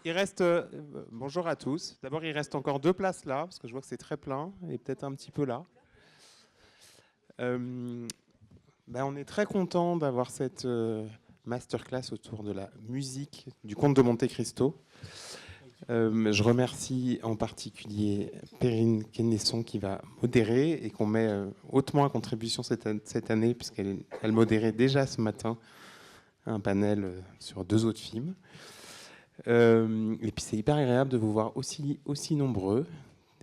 il reste, bonjour à tous. D'abord, il reste encore 2 places là, parce que je vois que c'est très plein, et peut-être un petit peu là. On est très content d'avoir cette masterclass autour de la musique du Comte de Monte Cristo. Je remercie en particulier Perrine Kennesson qui va modérer et qu'on met hautement à contribution cette année, puisqu'elle modérait déjà ce matin un panel sur 2 autres films. Et puis c'est hyper agréable de vous voir aussi nombreux.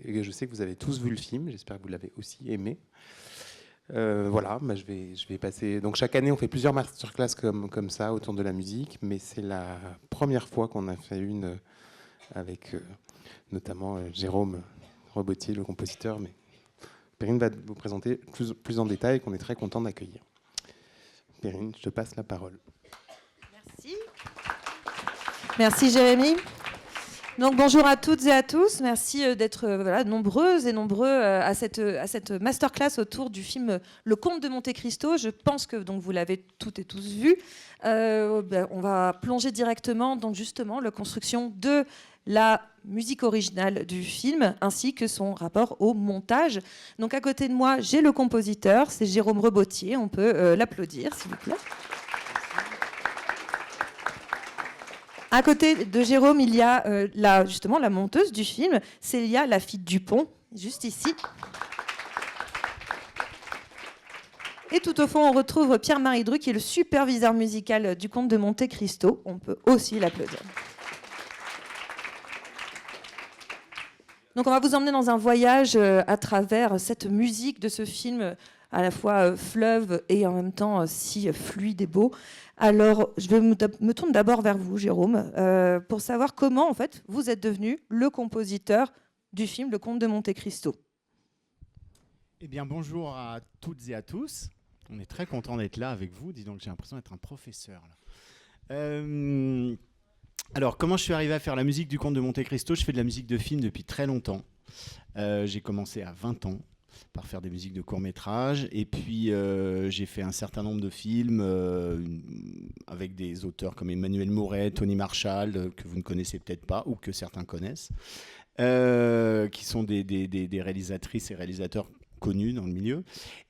Et je sais que vous avez tous vu le film, j'espère que vous l'avez aussi aimé. Je vais passer. Donc chaque année, on fait plusieurs masterclass comme ça autour de la musique, mais c'est la première fois qu'on a fait une avec notamment Jérôme Robotier, le compositeur. Mais Perrine va vous présenter plus en détail, qu'on est très content d'accueillir. Perrine, je te passe la parole. Merci. Merci Jérémy. Donc bonjour à toutes et à tous. Merci d'être nombreuses et nombreux à cette masterclass autour du film Le Comte de Monte Cristo. Je pense que donc, vous l'avez toutes et tous vu. On va plonger directement dans justement la construction de la musique originale du film ainsi que son rapport au montage. Donc à côté de moi, j'ai le compositeur, c'est Jérôme Rebotier. On peut l'applaudir s'il vous plaît. À côté de Jérôme, il y a justement la monteuse du film, Célia Lafitte-Dupont, juste ici. Et tout au fond, on retrouve Pierre-Marie Dru, qui est le superviseur musical du Comte de Monte Cristo. On peut aussi l'applaudir. Donc on va vous emmener dans un voyage à travers cette musique de ce film, à la fois fleuve et en même temps si fluide et beau. Alors, je me tourne d'abord vers vous, Jérôme, pour savoir comment, en fait, vous êtes devenu le compositeur du film Le Comte de Monte Cristo. Eh bien, bonjour à toutes et à tous. On est très content d'être là avec vous. Dis donc, j'ai l'impression d'être un professeur, là. Alors, comment je suis arrivé à faire la musique du Comte de Monte Cristo ? Je fais de la musique de film depuis très longtemps. J'ai commencé à 20 ans par faire des musiques de court-métrage. Et puis, j'ai fait un certain nombre de films avec des auteurs comme Emmanuel Mouret, Tony Marshall, que vous ne connaissez peut-être pas ou que certains connaissent, qui sont des réalisatrices et réalisateurs connus dans le milieu.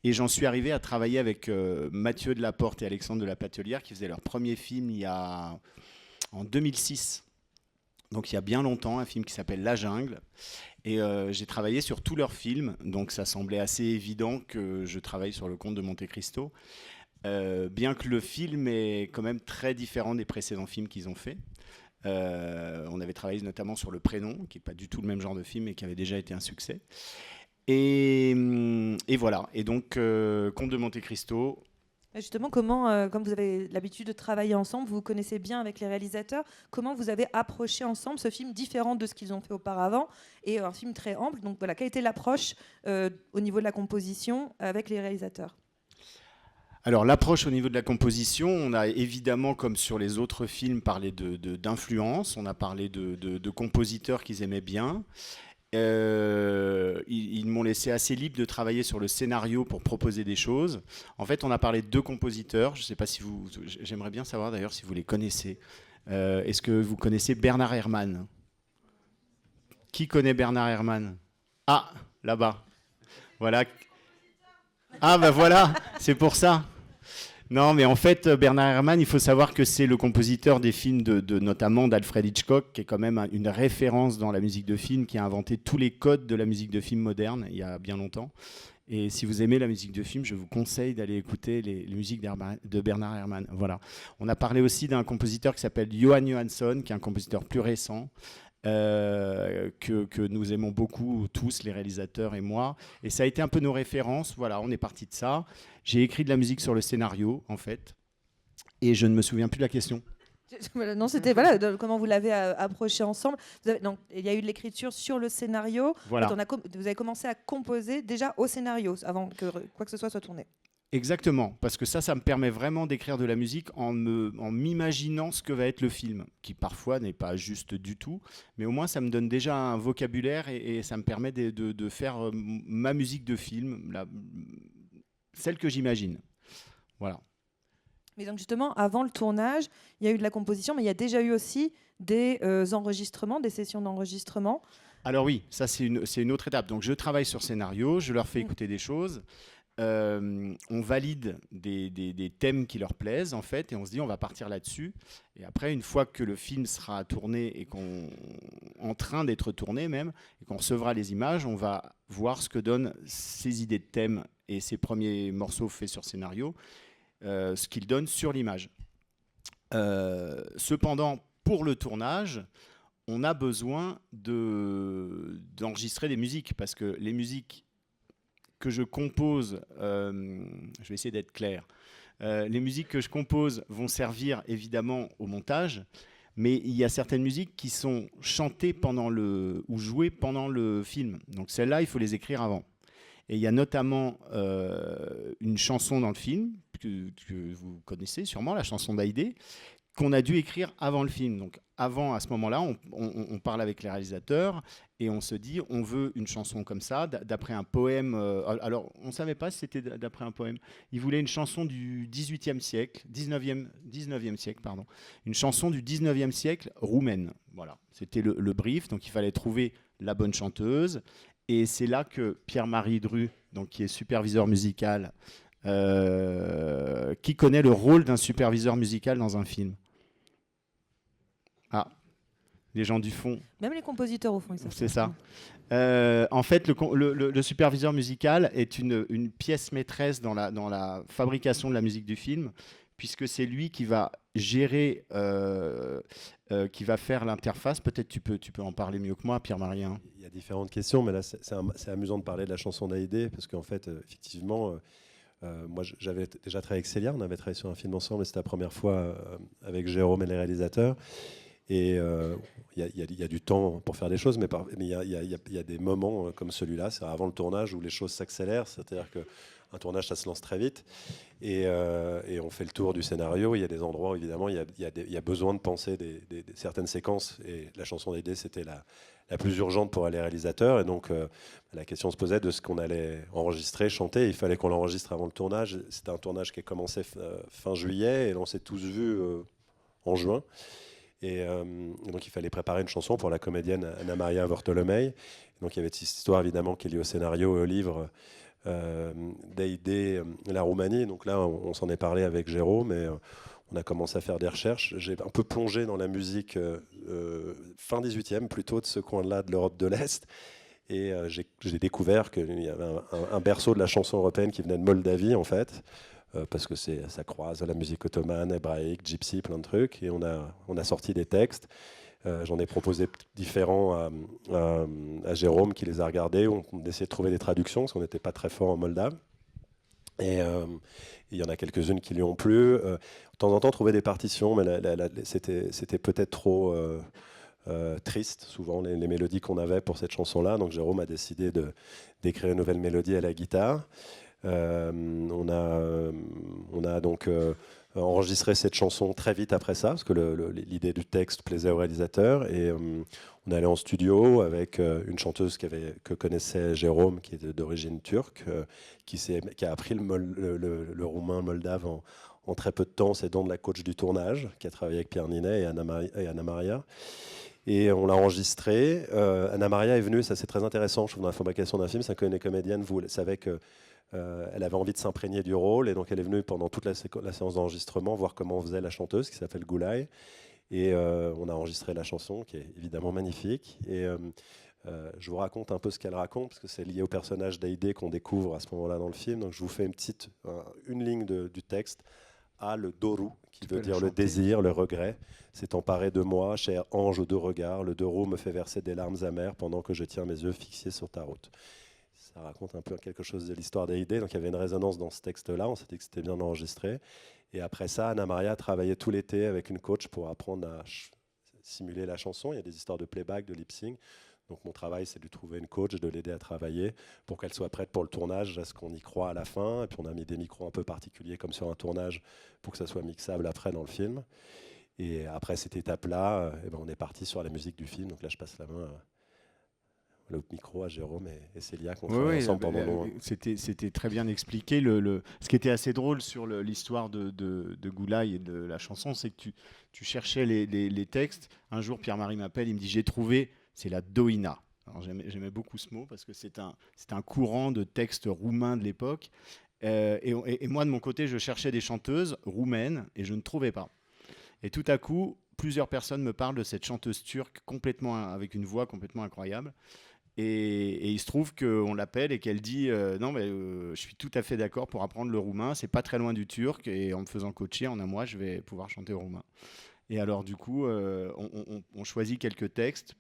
Et j'en suis arrivé à travailler avec Mathieu Delaporte et Alexandre de la Patelière qui faisaient leur premier film en 2006. Donc il y a bien longtemps, un film qui s'appelle La Jungle. Et j'ai travaillé sur tous leurs films, donc ça semblait assez évident que je travaille sur Le Comte de Monte Cristo, bien que le film est quand même très différent des précédents films qu'ils ont faits. On avait travaillé notamment sur Le Prénom, qui n'est pas du tout le même genre de film, mais qui avait déjà été un succès. Et voilà, et donc Comte de Monte Cristo... Justement, comment, comme vous avez l'habitude de travailler ensemble, vous vous connaissez bien avec les réalisateurs, comment vous avez approché ensemble ce film différent de ce qu'ils ont fait auparavant et un film très ample. Donc voilà, quelle était l'approche au niveau de la composition avec les réalisateurs ? Alors l'approche au niveau de la composition, on a évidemment, comme sur les autres films, parlé d'influence, on a parlé de compositeurs qu'ils aimaient bien. Ils m'ont laissé assez libre de travailler sur le scénario pour proposer des choses. En fait, on a parlé de 2 compositeurs. Je ne sais pas si j'aimerais bien savoir d'ailleurs si vous les connaissez. Est-ce que vous connaissez Bernard Herrmann ? Qui connaît Bernard Herrmann ? Ah, là-bas. Voilà. Ah, ben voilà, c'est pour ça. Non, mais en fait, Bernard Herrmann, il faut savoir que c'est le compositeur des films notamment d'Alfred Hitchcock, qui est quand même une référence dans la musique de film, qui a inventé tous les codes de la musique de film moderne, il y a bien longtemps. Et si vous aimez la musique de film, je vous conseille d'aller écouter les musiques de Bernard Herrmann. Voilà. On a parlé aussi d'un compositeur qui s'appelle Johan Johansson, qui est un compositeur plus récent, que nous aimons beaucoup tous, les réalisateurs et moi. Et ça a été un peu nos références. Voilà, on est parti de ça. J'ai écrit de la musique sur le scénario, en fait. Et je ne me souviens plus de la question. Non, c'était comment vous l'avez approché ensemble. Donc, il y a eu de l'écriture sur le scénario. Voilà. Vous avez commencé à composer déjà au scénario, avant que quoi que ce soit tourné. Exactement, parce que ça me permet vraiment d'écrire de la musique en m'imaginant ce que va être le film, qui parfois n'est pas juste du tout, mais au moins ça me donne déjà un vocabulaire et ça me permet de faire ma musique de film, celle que j'imagine. Voilà. Mais donc justement, avant le tournage, il y a eu de la composition, mais il y a déjà eu aussi des enregistrements, des sessions d'enregistrement. Alors oui, ça c'est une autre étape. Donc je travaille sur scénario, je leur fais écouter des choses. On valide des thèmes qui leur plaisent en fait et on se dit on va partir là-dessus et après une fois que le film sera tourné et en train d'être tourné même et qu'on recevra les images, on va voir ce que donnent ces idées de thèmes et ces premiers morceaux faits sur scénario, ce qu'ils donnent sur l'image. Cependant, pour le tournage, on a besoin d'enregistrer des musiques parce que les musiques que je compose, je vais essayer d'être clair, les musiques que je compose vont servir évidemment au montage, mais il y a certaines musiques qui sont chantées ou jouées pendant le film. Donc celles-là, il faut les écrire avant. Et il y a notamment une chanson dans le film, que vous connaissez sûrement, la chanson d'Haïdé, qu'on a dû écrire avant le film. Donc avant, à ce moment-là, on parle avec les réalisateurs et on se dit, on veut une chanson comme ça, d'après un poème. Alors, on ne savait pas si c'était d'après un poème. Ils voulaient une chanson du 19e siècle, pardon. Une chanson du 19e siècle roumaine. Voilà, c'était le brief. Donc il fallait trouver la bonne chanteuse. Et c'est là que Pierre-Marie Dru, donc, qui est superviseur musical, qui connaît le rôle d'un superviseur musical dans un film? Ah, les gens du fond. Même les compositeurs au fond, ils savent. C'est ça. En fait, le superviseur musical est une pièce maîtresse dans la fabrication de la musique du film, puisque c'est lui qui va gérer, qui va faire l'interface. Peut-être tu peux en parler mieux que moi, Pierre-Marie. Hein. Il y a différentes questions, mais là, c'est amusant de parler de la chanson d'Haïdé, parce qu'en fait, effectivement... moi, j'avais déjà travaillé avec Célia, on avait travaillé sur un film ensemble, et c'était la première fois avec Jérôme et les réalisateurs. Et il y a du temps pour faire des choses, mais il y a des moments comme celui-là, c'est avant le tournage où les choses s'accélèrent, c'est-à-dire qu'un tournage, ça se lance très vite, et on fait le tour du scénario. Il y a des endroits où, évidemment, il y a besoin de penser certaines séquences, et la chanson d'Haïdé, c'était la plus urgente pour les réalisateurs, et donc la question se posait de ce qu'on allait enregistrer, chanter. Il fallait qu'on l'enregistre avant le tournage. C'était un tournage qui a commencé fin juillet, et on s'est tous vus en juin. Et donc il fallait préparer une chanson pour la comédienne Anna Maria Vortolomei. Donc il y avait cette histoire évidemment qui est liée au scénario et au livre d'Haïdé, la Roumanie. Donc là on s'en est parlé avec Jérôme, et on a commencé à faire des recherches. J'ai un peu plongé dans la musique fin 18e, plutôt de ce coin-là de l'Europe de l'Est. Et j'ai découvert qu'il y avait un berceau de la chanson européenne qui venait de Moldavie, en fait, parce que ça croise la musique ottomane, hébraïque, gypsy, plein de trucs. Et on a sorti des textes. J'en ai proposé différents à Jérôme, qui les a regardés. On essayait de trouver des traductions, parce qu'on n'était pas très fort en moldave. Et il y en a quelques-unes qui lui ont plu. De temps en temps, trouver des partitions, mais c'était peut-être trop triste, souvent, les mélodies qu'on avait pour cette chanson-là. Donc Jérôme a décidé d'écrire une nouvelle mélodie à la guitare. On a donc enregistré cette chanson très vite après ça, parce que l'idée du texte plaisait au réalisateur. Et on est allé en studio avec une chanteuse que connaissait Jérôme, qui est d'origine turque, qui a appris le roumain moldave en très peu de temps. C'est donc la coach du tournage, qui a travaillé avec Pierre Ninet et Anna Maria. Et on l'a enregistré. Anna Maria est venue, ça c'est très intéressant, je trouve, dans la fabrication d'un film. C'est une comédienne, vous savez que elle avait envie de s'imprégner du rôle, et donc elle est venue pendant toute la séance d'enregistrement voir comment on faisait la chanteuse, qui s'appelle Goulay. Et on a enregistré la chanson, qui est évidemment magnifique. Et je vous raconte un peu ce qu'elle raconte, parce que c'est lié au personnage d'Haïdé qu'on découvre à ce moment-là dans le film. Donc je vous fais une ligne du texte. Ah, le Doru, qui veut dire le désir, le regret, s'est emparé de moi, cher ange aux deux regards. Le Doru me fait verser des larmes amères pendant que je tiens mes yeux fixés sur ta route. Ça raconte un peu quelque chose de l'histoire d'Haïdé. Donc il y avait une résonance dans ce texte-là. On s'est dit que c'était bien enregistré. Et après ça, Anna Maria travaillait tout l'été avec une coach pour apprendre à simuler la chanson. Il y a des histoires de playback, de lip-sync. Donc mon travail, c'est de lui trouver une coach, de l'aider à travailler pour qu'elle soit prête pour le tournage, à ce qu'on y croit à la fin. Et puis on a mis des micros un peu particuliers comme sur un tournage pour que ça soit mixable après dans le film. Et après cette étape-là, on est parti sur la musique du film. Donc là, je passe la main le micro à Jérôme et Célia qui ont Oui, travaillé oui, ensemble pendant longtemps. c'était très bien expliqué. Ce qui était assez drôle sur l'histoire de Goulaï et de la chanson, c'est que tu cherchais les textes. Un jour, Pierre-Marie m'appelle, il me dit j'ai trouvé, c'est la Doina. Alors, j'aimais beaucoup ce mot parce que c'est un courant de textes roumains de l'époque. Et moi, de mon côté, je cherchais des chanteuses roumaines et je ne trouvais pas. Et tout à coup, plusieurs personnes me parlent de cette chanteuse turque avec une voix complètement incroyable. Et il se trouve qu'on l'appelle et qu'elle dit non, mais je suis tout à fait d'accord pour apprendre le roumain, c'est pas très loin du turc, et en me faisant coacher en un mois, je vais pouvoir chanter au roumain. Et alors, du coup, on choisit quelques textes.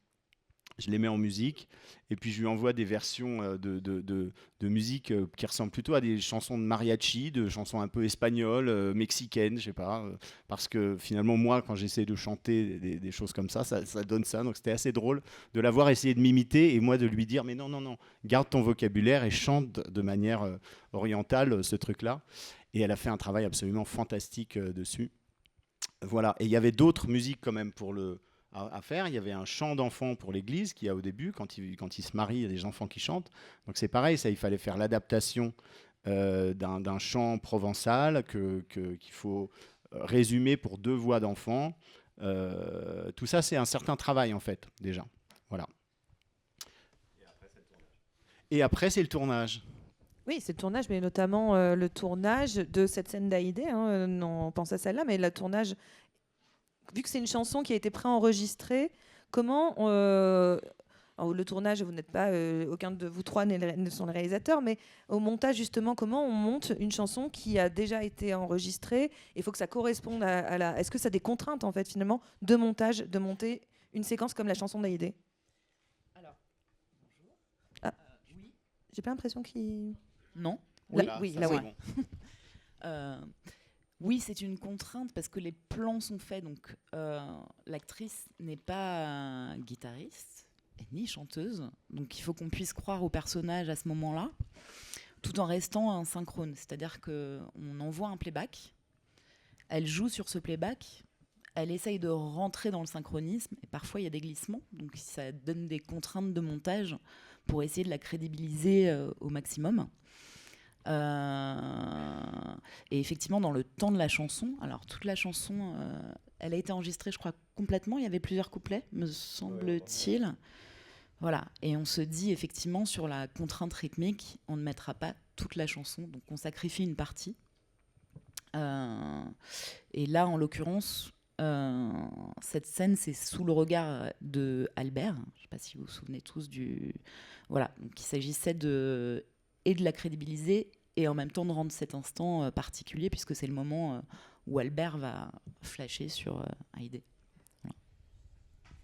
Je les mets en musique et puis je lui envoie des versions de musique qui ressemblent plutôt à des chansons de mariachi, de chansons un peu espagnoles, mexicaines, je sais pas, parce que finalement moi quand j'essaie de chanter des choses comme ça donne ça, donc c'était assez drôle de l'avoir essayé de m'imiter et moi de lui dire mais non, garde ton vocabulaire et chante de manière orientale ce truc-là. Et elle a fait un travail absolument fantastique dessus. Voilà, et il y avait d'autres musiques quand même à faire. Il y avait un chant d'enfant pour l'église qu'il y a au début, quand ils se marient, il y a des enfants qui chantent. Donc c'est pareil, ça, il fallait faire l'adaptation d'un chant provençal qu'il faut résumer pour 2 voix d'enfants. Tout ça, c'est un certain travail en fait, déjà. Voilà. Et après, c'est le tournage. Oui, c'est le tournage, mais notamment le tournage de cette scène d'Aïdé. On pense à celle-là, mais le tournage, vu que c'est une chanson qui a été préenregistrée, comment le tournage, vous n'êtes pas, aucun de vous trois ne sont les réalisateurs, mais au montage, justement, comment on monte une chanson qui a déjà été enregistrée? Il faut que ça corresponde à la... Est-ce que ça a des contraintes, en fait, finalement, de montage, de monter une séquence comme la chanson d'Aïdé? Alors, bonjour. Ah, Oui. j'ai pas l'impression qu'il... Non. Oui, là, oui. Bon. Oui, c'est une contrainte parce que les plans sont faits. Donc, l'actrice n'est pas guitariste ni chanteuse. Donc, il faut qu'on puisse croire au personnage à ce moment-là, tout en restant synchrone. C'est-à-dire qu'on envoie un playback, elle joue sur ce playback, elle essaye de rentrer dans le synchronisme, et parfois il y a des glissements. Donc, ça donne des contraintes de montage pour essayer de la crédibiliser au maximum. Et effectivement, dans le temps de la chanson, alors toute la chanson, elle a été enregistrée, je crois, complètement. Il y avait plusieurs couplets, me semble-t-il. Voilà. Et on se dit, effectivement, sur la contrainte rythmique, on ne mettra pas toute la chanson, donc on sacrifie une partie. Et là, en l'occurrence, cette scène, c'est sous le regard de Albert. Je ne sais pas si vous vous souvenez tous du... Voilà. Donc, il s'agissait de la crédibiliser et en même temps de rendre cet instant particulier, puisque c'est le moment où Albert va flasher sur Haïdé. Voilà.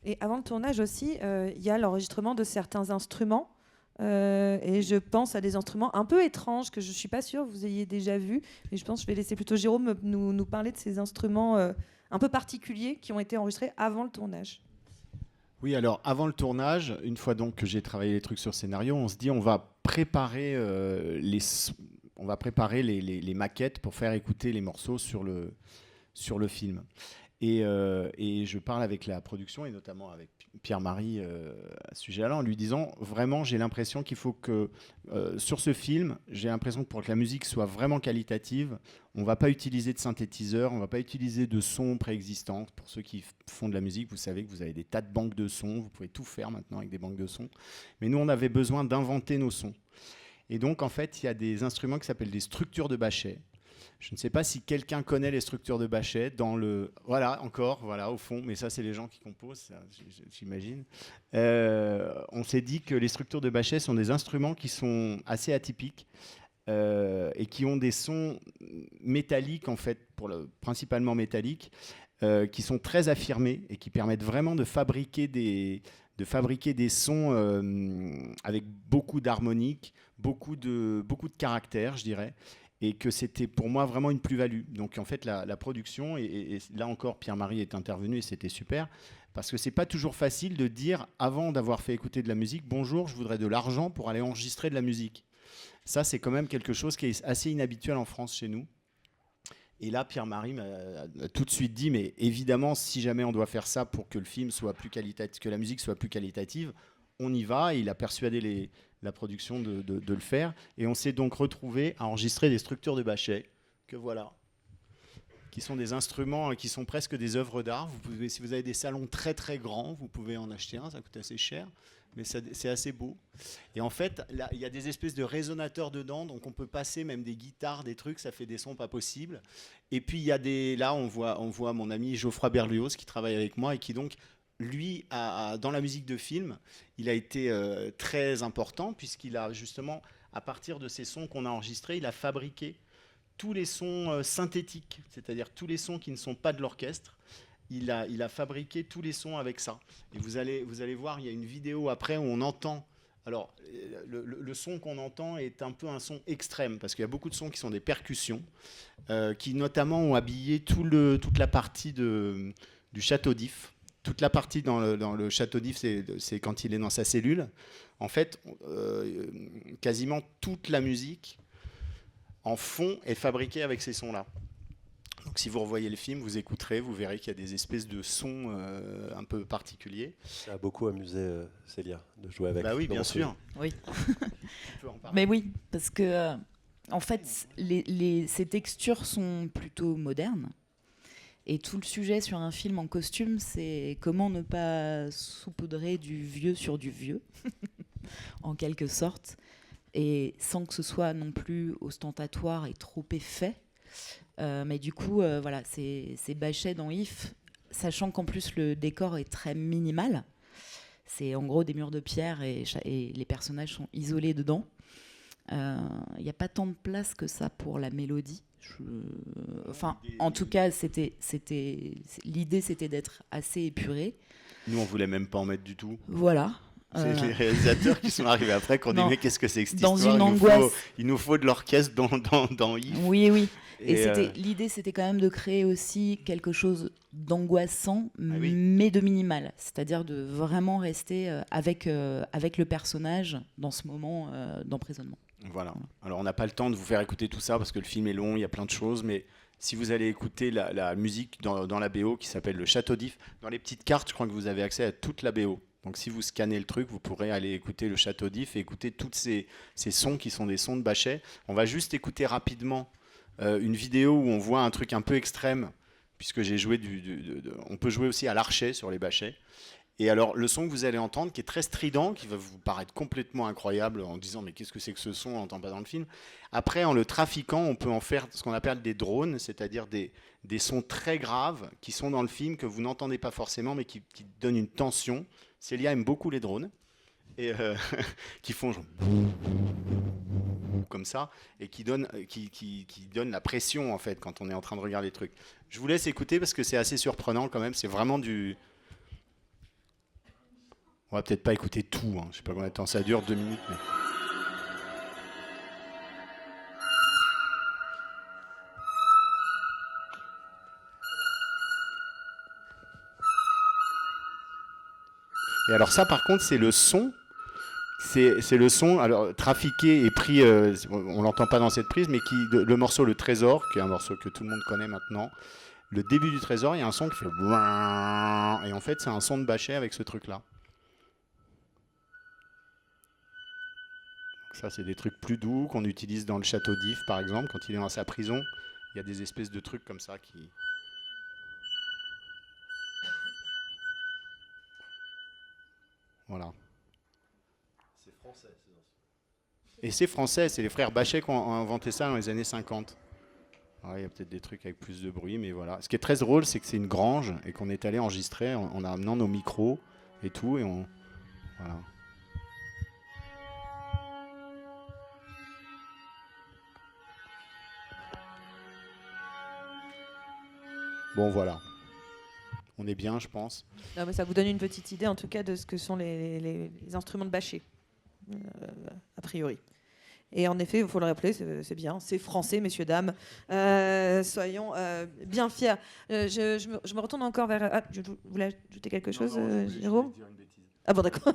Et avant le tournage aussi, il y a l'enregistrement de certains instruments. Et je pense à des instruments un peu étranges que je ne suis pas sûre que vous ayez déjà vus. Mais je pense que je vais laisser plutôt Jérôme nous parler de ces instruments un peu particuliers qui ont été enregistrés avant le tournage. Oui, alors avant le tournage, une fois donc que j'ai travaillé les trucs sur scénario, on se dit on va préparer les maquettes pour faire écouter les morceaux sur le film. Et je parle avec la production et notamment avec Pierre-Marie à ce sujet-là en lui disant vraiment j'ai l'impression qu'il faut que sur ce film, j'ai l'impression que pour que la musique soit vraiment qualitative, on ne va pas utiliser de synthétiseur, on ne va pas utiliser de sons préexistants. Pour ceux qui font de la musique, vous savez que vous avez des tas de banques de sons, vous pouvez tout faire maintenant avec des banques de sons. Mais nous, on avait besoin d'inventer nos sons. Et donc, en fait, il y a des instruments qui s'appellent des structures de Bachet. Je ne sais pas si quelqu'un connaît les structures de Bachet Voilà, au fond, mais ça, c'est les gens qui composent, ça, j'imagine. On s'est dit que les structures de Bachet sont des instruments qui sont assez atypiques et qui ont des sons métalliques, en fait, principalement métalliques, qui sont très affirmés et qui permettent vraiment de fabriquer des sons avec beaucoup d'harmoniques, beaucoup de caractère, je dirais. Et que c'était pour moi vraiment une plus-value. Donc en fait, la production, et là encore, Pierre-Marie est intervenu et c'était super, parce que c'est pas toujours facile de dire, avant d'avoir fait écouter de la musique, bonjour, je voudrais de l'argent pour aller enregistrer de la musique. Ça, c'est quand même quelque chose qui est assez inhabituel en France chez nous. Et là, Pierre-Marie m'a tout de suite dit, mais évidemment, si jamais on doit faire ça pour que le film soit plus qualitatif, que la musique soit plus qualitative, on y va. Et il a persuadé la production de le faire. Et on s'est donc retrouvé à enregistrer des structures de Bachet, que voilà, qui sont des instruments qui sont presque des œuvres d'art. Si vous avez des salons très très grands, vous pouvez en acheter un, ça coûte assez cher, mais c'est assez beau. Et en fait, là, il y a des espèces de résonateurs dedans, donc on peut passer même des guitares, des trucs, ça fait des sons pas possibles. Et puis il y a là, on voit mon ami Geoffroy Berlioz qui travaille avec moi et qui donc, lui, dans la musique de film, il a été très important puisqu'il a justement, à partir de ces sons qu'on a enregistrés, il a fabriqué tous les sons synthétiques, c'est-à-dire tous les sons qui ne sont pas de l'orchestre. Il a fabriqué tous les sons avec ça. Et vous allez voir, il y a une vidéo après où on entend. Alors, le son qu'on entend est un peu un son extrême, parce qu'il y a beaucoup de sons qui sont des percussions, qui notamment ont habillé toute la partie du château d'If. Toute la partie dans le château d'If, c'est quand il est dans sa cellule. En fait, quasiment toute la musique en fond est fabriquée avec ces sons-là. Donc si vous revoyez le film, vous écouterez, vous verrez qu'il y a des espèces de sons un peu particuliers. Ça a beaucoup amusé Célia de jouer avec. Bah oui, bien sûr. Oui. Tu peux en parler. Mais oui, parce que en fait, ces textures sont plutôt modernes. Et tout le sujet sur un film en costume, c'est comment ne pas saupoudrer du vieux sur du vieux, en quelque sorte, et sans que ce soit non plus ostentatoire et trop effet. Mais du coup, voilà, c'est Bachet dans If, sachant qu'en plus le décor est très minimal. C'est en gros des murs de pierre et les personnages sont isolés dedans. Il n'y a pas tant de place que ça pour la mélodie. Enfin, en tout cas, l'idée, c'était d'être assez épuré. Nous, on voulait même pas en mettre du tout. Voilà. C'est les réalisateurs qui sont arrivés après qu'on dit mais qu'est-ce que c'est que cette dans histoire, une angoisse. Il nous faut de l'orchestre dans Yves. Oui. Et Et l'idée, c'était quand même de créer aussi quelque chose d'angoissant, oui. mais de minimal. C'est-à-dire de vraiment rester avec le personnage dans ce moment d'emprisonnement. Voilà. Alors on n'a pas le temps de vous faire écouter tout ça parce que le film est long, il y a plein de choses, mais si vous allez écouter la musique dans la BO qui s'appelle le Château d'If, dans les petites cartes, je crois que vous avez accès à toute la BO. Donc si vous scannez le truc, vous pourrez aller écouter le Château d'If et écouter tous ces sons qui sont des sons de Bachet. On va juste écouter rapidement une vidéo où on voit un truc un peu extrême, puisque j'ai joué on peut jouer aussi à l'archet sur les Bachets. Et alors le son que vous allez entendre, qui est très strident, qui va vous paraître complètement incroyable en disant mais qu'est-ce que c'est que ce son, on n'entend pas dans le film. Après, en le trafiquant, on peut en faire ce qu'on appelle des drones, c'est-à-dire des sons très graves qui sont dans le film, que vous n'entendez pas forcément, mais qui donnent une tension. Célia aime beaucoup les drones, et qui font genre comme ça, et qui donnent la pression en fait quand on est en train de regarder les trucs. Je vous laisse écouter parce que c'est assez surprenant quand même, c'est vraiment du... On va peut-être pas écouter tout, hein. Je sais pas combien de temps ça dure, 2 minutes, mais... Et alors ça, par contre, c'est le son. C'est le son, alors trafiqué et pris, on l'entend pas dans cette prise, mais le morceau Le Trésor, qui est un morceau que tout le monde connaît maintenant. Le début du Trésor, il y a un son qui fait... Et en fait, c'est un son de Bachet avec ce truc-là. Ça, c'est des trucs plus doux qu'on utilise dans le Château d'If, par exemple. Quand il est dans sa prison, il y a des espèces de trucs comme ça qui... Voilà. C'est français. Et c'est français, c'est les frères Bachet qui ont inventé ça dans les années 50. Ouais, il y a peut-être des trucs avec plus de bruit, mais voilà. Ce qui est très drôle, c'est que c'est une grange et qu'on est allé enregistrer en amenant nos micros et tout. Et voilà. Bon, voilà. On est bien, je pense. Non, mais ça vous donne une petite idée, en tout cas, de ce que sont les instruments de Bachet, a priori. Et en effet, il faut le rappeler, c'est bien, c'est français, messieurs, dames. Soyons bien fiers. Je me retourne encore vers... Ah, vous voulez ajouter quelque chose, Jérôme ? Ah bon, d'accord.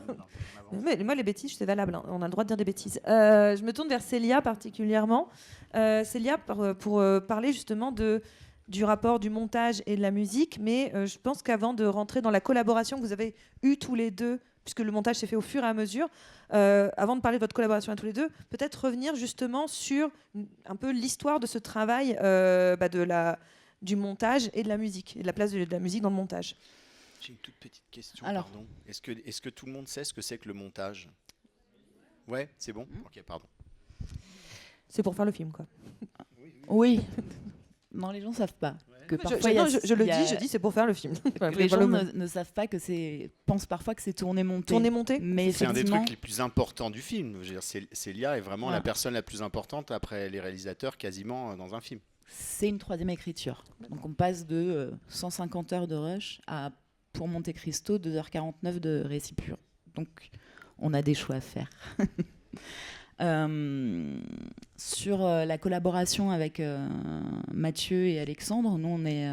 Mais moi, les bêtises, c'est valable. Hein. On a le droit de dire des bêtises. Je me tourne vers Célia particulièrement. Célia, pour parler justement du rapport du montage et de la musique. Mais je pense qu'avant de rentrer dans la collaboration que vous avez eue tous les deux puisque le montage s'est fait au fur et à mesure. Avant de parler de votre collaboration à tous les deux, peut-être revenir justement sur un peu l'histoire de ce travail du montage et de la musique, et de la place de la musique dans le montage. J'ai une toute petite question, Alors. pardon. Est-ce que tout le monde sait ce que c'est que le montage? Ouais, c'est bon. Ok, pardon. C'est pour faire le film, quoi. Oui. Non, les gens savent pas. Que parfois, je dis c'est pour faire le film. Que les gens ne savent pas que pensent parfois que c'est tourné-monté. Tourné-monté. Mais c'est un des effectivement, trucs les plus importants du film. Je veux dire, Célia est vraiment Voilà. la personne la plus importante après les réalisateurs quasiment dans un film. c'est une troisième écriture. Donc on passe de 150 heures de rush à, pour Monte Cristo, 2h49 de récit pur. Donc on a des choix à faire. Sur la collaboration avec Mathieu et Alexandre, nous on est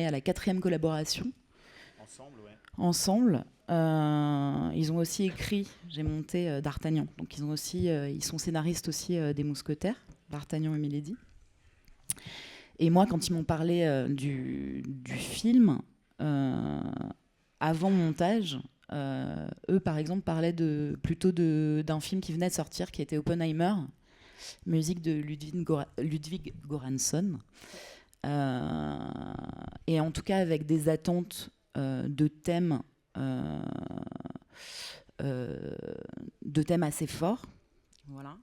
à la 4e collaboration. Ensemble. Ils ont aussi écrit, j'ai monté D'Artagnan. Donc ils sont scénaristes aussi des Mousquetaires, D'Artagnan et Milady. Et moi, quand ils m'ont parlé du film, avant montage, eux, par exemple, parlaient plutôt d'un film qui venait de sortir, qui était Oppenheimer, musique de Ludwig Göransson. Et en tout cas, avec des attentes de thèmes assez forts. Voilà.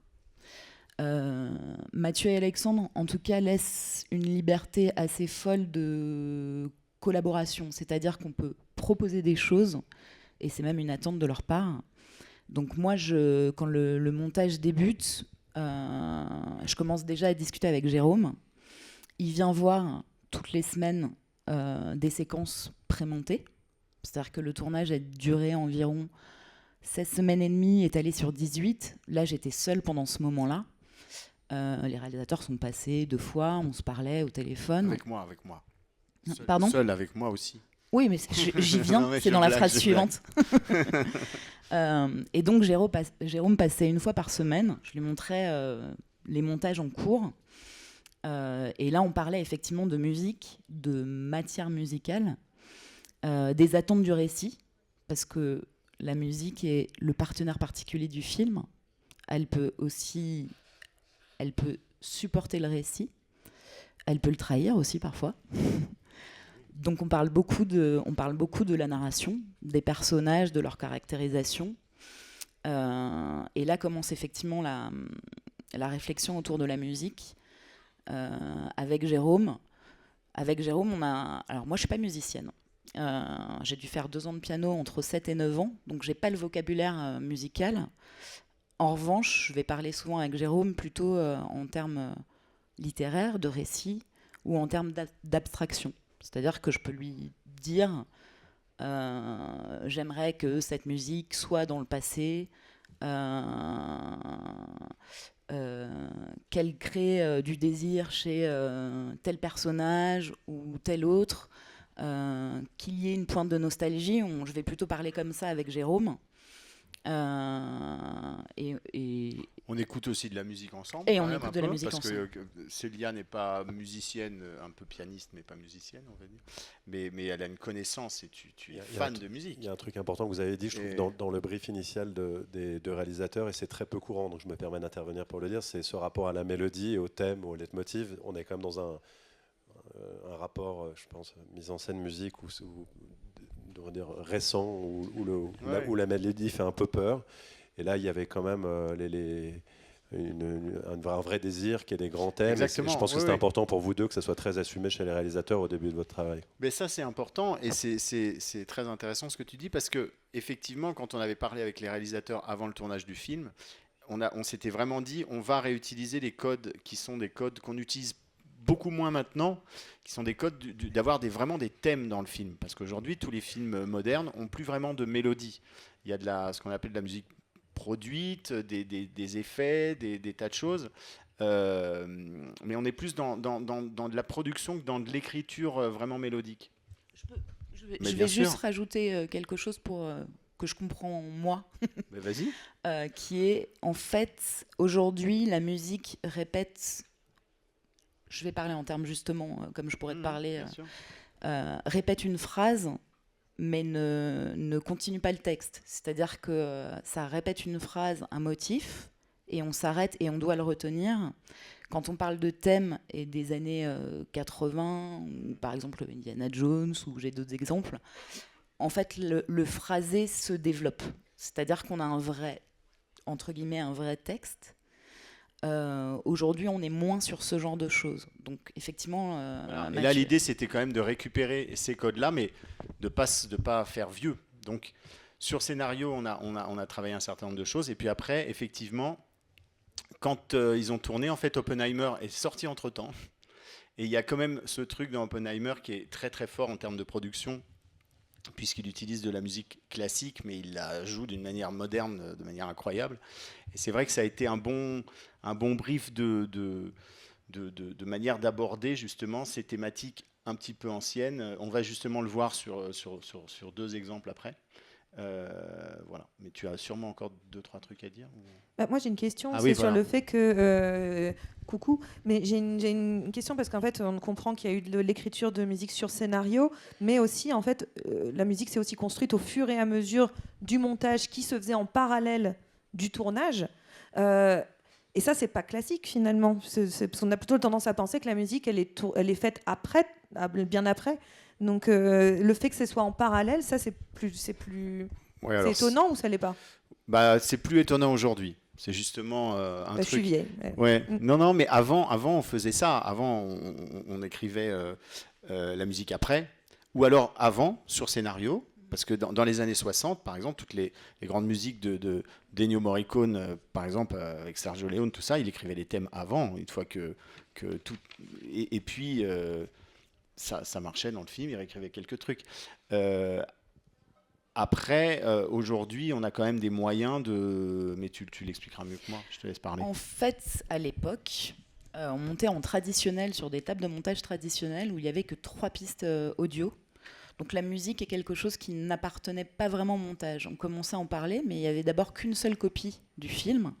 Mathieu et Alexandre, en tout cas, laissent une liberté assez folle de collaboration. C'est-à-dire qu'on peut proposer des choses, et c'est même une attente de leur part. Donc moi, quand le montage débute, je commence déjà à discuter avec Jérôme. Il vient voir toutes les semaines des séquences prémontées. C'est-à-dire que le tournage a duré environ 16 semaines et demie, étalé sur 18. Là, j'étais seule pendant ce moment-là. Les réalisateurs sont passés 2 fois, on se parlait au téléphone. Avec moi. Pardon ? Seul avec moi aussi. Oui, mais j'y viens, Non, mais c'est je dans la blague, phrase je suivante. Et donc Jérôme passait 1 fois par semaine, je lui montrais les montages en cours. Et là, on parlait effectivement de musique, de matière musicale, des attentes du récit, parce que la musique est le partenaire particulier du film. Elle peut supporter le récit, elle peut le trahir aussi parfois. Donc on parle beaucoup de la narration, des personnages, de leur caractérisation. Et là commence effectivement la réflexion autour de la musique avec Jérôme. Avec Jérôme, alors moi je suis pas musicienne. J'ai dû faire 2 ans de piano entre 7 et 9 ans, donc j'ai pas le vocabulaire musical. En revanche, je vais parler souvent avec Jérôme plutôt en termes littéraires, de récit, ou en termes d'abstraction. C'est-à-dire que je peux lui dire j'aimerais que cette musique soit dans le passé, qu'elle crée du désir chez tel personnage ou tel autre, qu'il y ait une pointe de nostalgie. Je vais plutôt parler comme ça avec Jérôme. On écoute aussi de la musique ensemble. Et on écoute de la musique parce ensemble. que Célia n'est pas musicienne, un peu pianiste, mais pas musicienne, on va dire. Mais elle a une connaissance et tu es fan de musique. Il y a un truc important que vous avez dit, je trouve, dans le brief initial des 2 réalisateurs, et c'est très peu courant, donc je me permets d'intervenir pour le dire, c'est ce rapport à la mélodie, au thème, au leitmotiv. On est quand même dans un rapport, je pense, mise en scène musique récent où la mélodie fait un peu peur. Et là, il y avait quand même un vrai désir qui est des grands thèmes. Exactement. Je pense que c'était important pour vous deux que ça soit très assumé chez les réalisateurs au début de votre travail. Mais ça, c'est important et c'est très intéressant ce que tu dis parce que effectivement, quand on avait parlé avec les réalisateurs avant le tournage du film, on s'était vraiment dit on va réutiliser les codes qui sont des codes qu'on utilise beaucoup moins maintenant, qui sont des codes d'avoir vraiment des thèmes dans le film. Parce qu'aujourd'hui, tous les films modernes n'ont plus vraiment de mélodie. Il y a ce qu'on appelle de la musique produite, des effets, des tas de choses. Mais on est plus dans de la production que dans de l'écriture vraiment mélodique. Je vais juste rajouter quelque chose que je comprends moi. Mais vas-y. Qui est, en fait, aujourd'hui, la musique répète... Je vais parler en termes justement, comme je pourrais te parler, répète une phrase mais ne continue pas le texte. C'est-à-dire que ça répète une phrase, un motif, et on s'arrête et on doit le retenir. Quand on parle de thèmes et des années 80, ou par exemple Indiana Jones, ou j'ai d'autres exemples, en fait, le phrasé se développe. C'est-à-dire qu'on a un vrai, entre guillemets, un vrai texte. Aujourd'hui, on est moins sur ce genre de choses. Donc, effectivement... Et là, l'idée, c'était quand même de récupérer ces codes-là, mais de pas faire vieux. Donc, sur scénario, on a travaillé un certain nombre de choses. Et puis après, effectivement, quand ils ont tourné, en fait, Oppenheimer est sorti entre-temps. Et il y a quand même ce truc dans Oppenheimer qui est très, très fort en termes de production, puisqu'il utilise de la musique classique, mais il la joue d'une manière moderne, de manière incroyable. Et c'est vrai que ça a été un bon brief de manière d'aborder justement ces thématiques un petit peu anciennes. On va justement le voir sur 2 exemples après. Voilà. Mais tu as sûrement encore 2-3 trucs à dire ou... Moi j'ai une question, oui, sur le fait que... coucou, mais j'ai une question parce qu'en fait on comprend qu'il y a eu de l'écriture de musique sur scénario, mais aussi en fait la musique s'est aussi construite au fur et à mesure du montage qui se faisait en parallèle du tournage. Et ça c'est pas classique finalement, parce qu'on a plutôt tendance à penser que la musique elle est faite après, bien après. Donc le fait que ce soit en parallèle, ça c'est plus Ouais, c'est étonnant ou ça l'est pas? C'est plus étonnant aujourd'hui. C'est justement un truc. Je suis vieille. Ouais. Non, mais avant on faisait ça. Avant, on écrivait la musique après, ou alors avant sur scénario, parce que dans les années 60, par exemple, toutes les grandes musiques d'Ennio Morricone, par exemple, avec Sergio Leone, tout ça, il écrivait les thèmes avant, une fois que tout. Et puis ça marchait dans le film, il réécrivait quelques trucs. Après, aujourd'hui, on a quand même des moyens de... Mais tu l'expliqueras mieux que moi, je te laisse parler. En fait, à l'époque, on montait en traditionnel sur des tables de montage traditionnelles où il n'y avait que 3 pistes audio. Donc la musique est quelque chose qui n'appartenait pas vraiment au montage. On commençait à en parler, mais il n'y avait d'abord qu'une seule copie du film,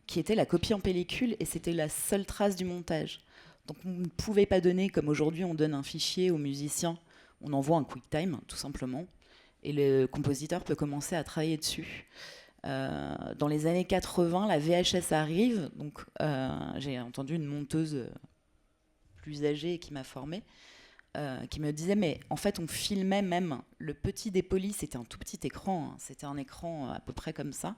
qui était la copie en pellicule, et c'était la seule trace du montage. Donc on ne pouvait pas donner, comme aujourd'hui on donne un fichier aux musiciens, on envoie un QuickTime, tout simplement. Et le compositeur peut commencer à travailler dessus. Dans les années 80, la VHS arrive. Donc, j'ai entendu une monteuse plus âgée qui m'a formée, qui me disait, mais en fait, on filmait même le petit dépoli. C'était un tout petit écran. Hein, c'était un écran à peu près comme ça.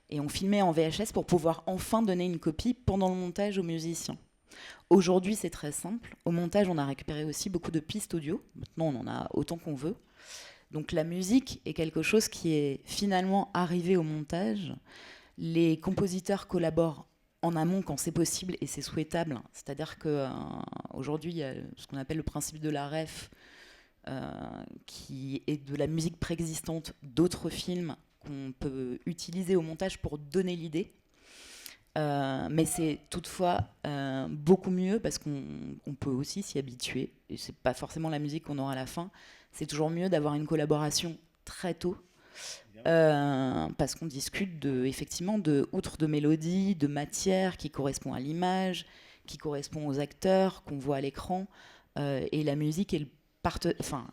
Et on filmait en VHS pour pouvoir enfin donner une copie pendant le montage aux musiciens. Aujourd'hui, c'est très simple. Au montage, on a récupéré aussi beaucoup de pistes audio. Maintenant, on en a autant qu'on veut. Donc la musique est quelque chose qui est finalement arrivé au montage. Les compositeurs collaborent en amont quand c'est possible et c'est souhaitable. C'est-à-dire qu'aujourd'hui, il y a ce qu'on appelle le principe de la ref, qui est de la musique préexistante d'autres films qu'on peut utiliser au montage pour donner l'idée. Mais c'est toutefois beaucoup mieux parce qu'on peut aussi s'y habituer. Et c'est pas forcément la musique qu'on aura à la fin. C'est toujours mieux d'avoir une collaboration très tôt, parce qu'on discute effectivement outre de mélodie, de matière qui correspond à l'image, qui correspond aux acteurs qu'on voit à l'écran, et la musique est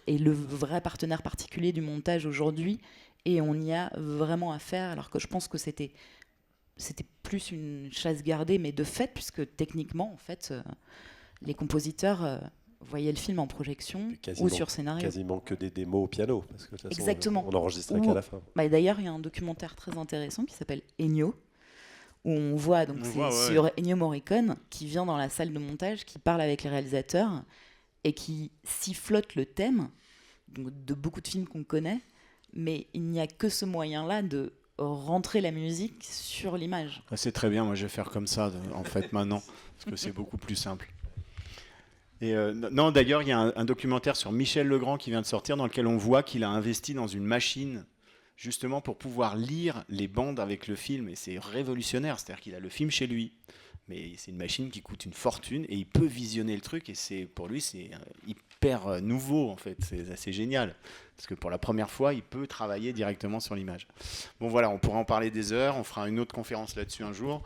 le vrai partenaire particulier du montage aujourd'hui, et on y a vraiment à faire, alors que je pense que c'était plus une chasse gardée, mais de fait, puisque techniquement, en fait, les compositeurs voyaient le film en projection ou sur scénario. Quasiment que des démos au piano, parce que de toute façon, exactement. on n'enregistrait qu'à la fin. D'ailleurs, il y a un documentaire très intéressant qui s'appelle Ennio, où on voit, sur Ennio Morricone, qui vient dans la salle de montage, qui parle avec les réalisateurs, et qui sifflote le thème de beaucoup de films qu'on connaît, mais il n'y a que ce moyen-là de rentrer la musique sur l'image. C'est très bien, moi je vais faire comme ça en fait maintenant, parce que c'est beaucoup plus simple. Et non, d'ailleurs, il y a un documentaire sur Michel Legrand qui vient de sortir, dans lequel on voit qu'il a investi dans une machine justement pour pouvoir lire les bandes avec le film, et c'est révolutionnaire, c'est-à-dire qu'il a le film chez lui, mais c'est une machine qui coûte une fortune, et il peut visionner le truc, et pour lui c'est hyper nouveau en fait, c'est assez génial, parce que pour la première fois il peut travailler directement sur l'image. Bon voilà, on pourra en parler des heures, on fera une autre conférence là-dessus un jour.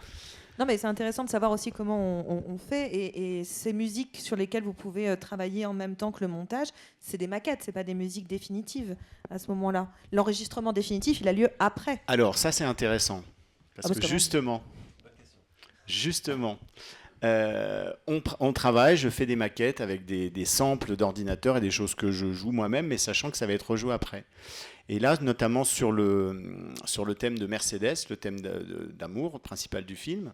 Non, mais c'est intéressant de savoir aussi comment on fait. Et ces musiques sur lesquelles vous pouvez travailler en même temps que le montage, c'est des maquettes, c'est pas des musiques définitives à ce moment-là. L'enregistrement définitif, il a lieu après. Alors, ça, c'est intéressant. Parce que justement, on travaille, je fais des maquettes avec des samples d'ordinateur et des choses que je joue moi-même, mais sachant que ça va être rejoué après. Et là, notamment sur le thème de Mercedes, le thème d'amour principal du film,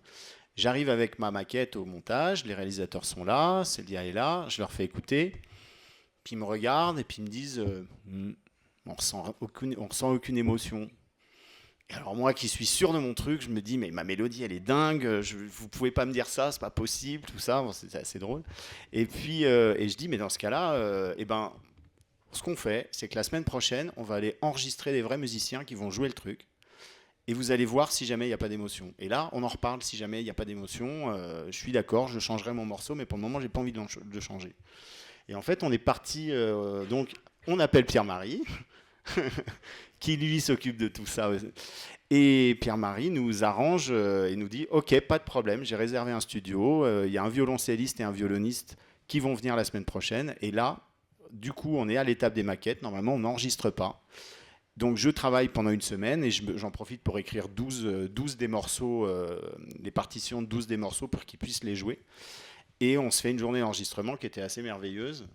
j'arrive avec ma maquette au montage, les réalisateurs sont là, Célia est là, je leur fais écouter, puis ils me regardent et puis ils me disent on ressent aucune émotion. Et alors moi qui suis sûr de mon truc, je me dis mais ma mélodie elle est dingue, vous pouvez pas me dire ça, c'est pas possible, tout ça, bon, c'est assez drôle. Et puis et je dis mais dans ce cas-là, ce qu'on fait, c'est que la semaine prochaine, on va aller enregistrer des vrais musiciens qui vont jouer le truc. Et vous allez voir si jamais il n'y a pas d'émotion. Et là, on en reparle si jamais il n'y a pas d'émotion. Je suis d'accord, je changerai mon morceau, mais pour le moment, j'ai pas envie de le changer. Et en fait, on est parti. Donc, on appelle Pierre-Marie, qui lui s'occupe de tout ça. Et Pierre-Marie nous arrange et nous dit ok, pas de problème, j'ai réservé un studio. Il y a un violoncelliste et un violoniste qui vont venir la semaine prochaine. Et là, du coup, on est à l'étape des maquettes. Normalement, on n'enregistre pas. Donc, je travaille pendant une semaine et j'en profite pour écrire 12 des morceaux, des partitions de 12 des morceaux pour qu'ils puissent les jouer. Et on se fait une journée d'enregistrement qui était assez merveilleuse,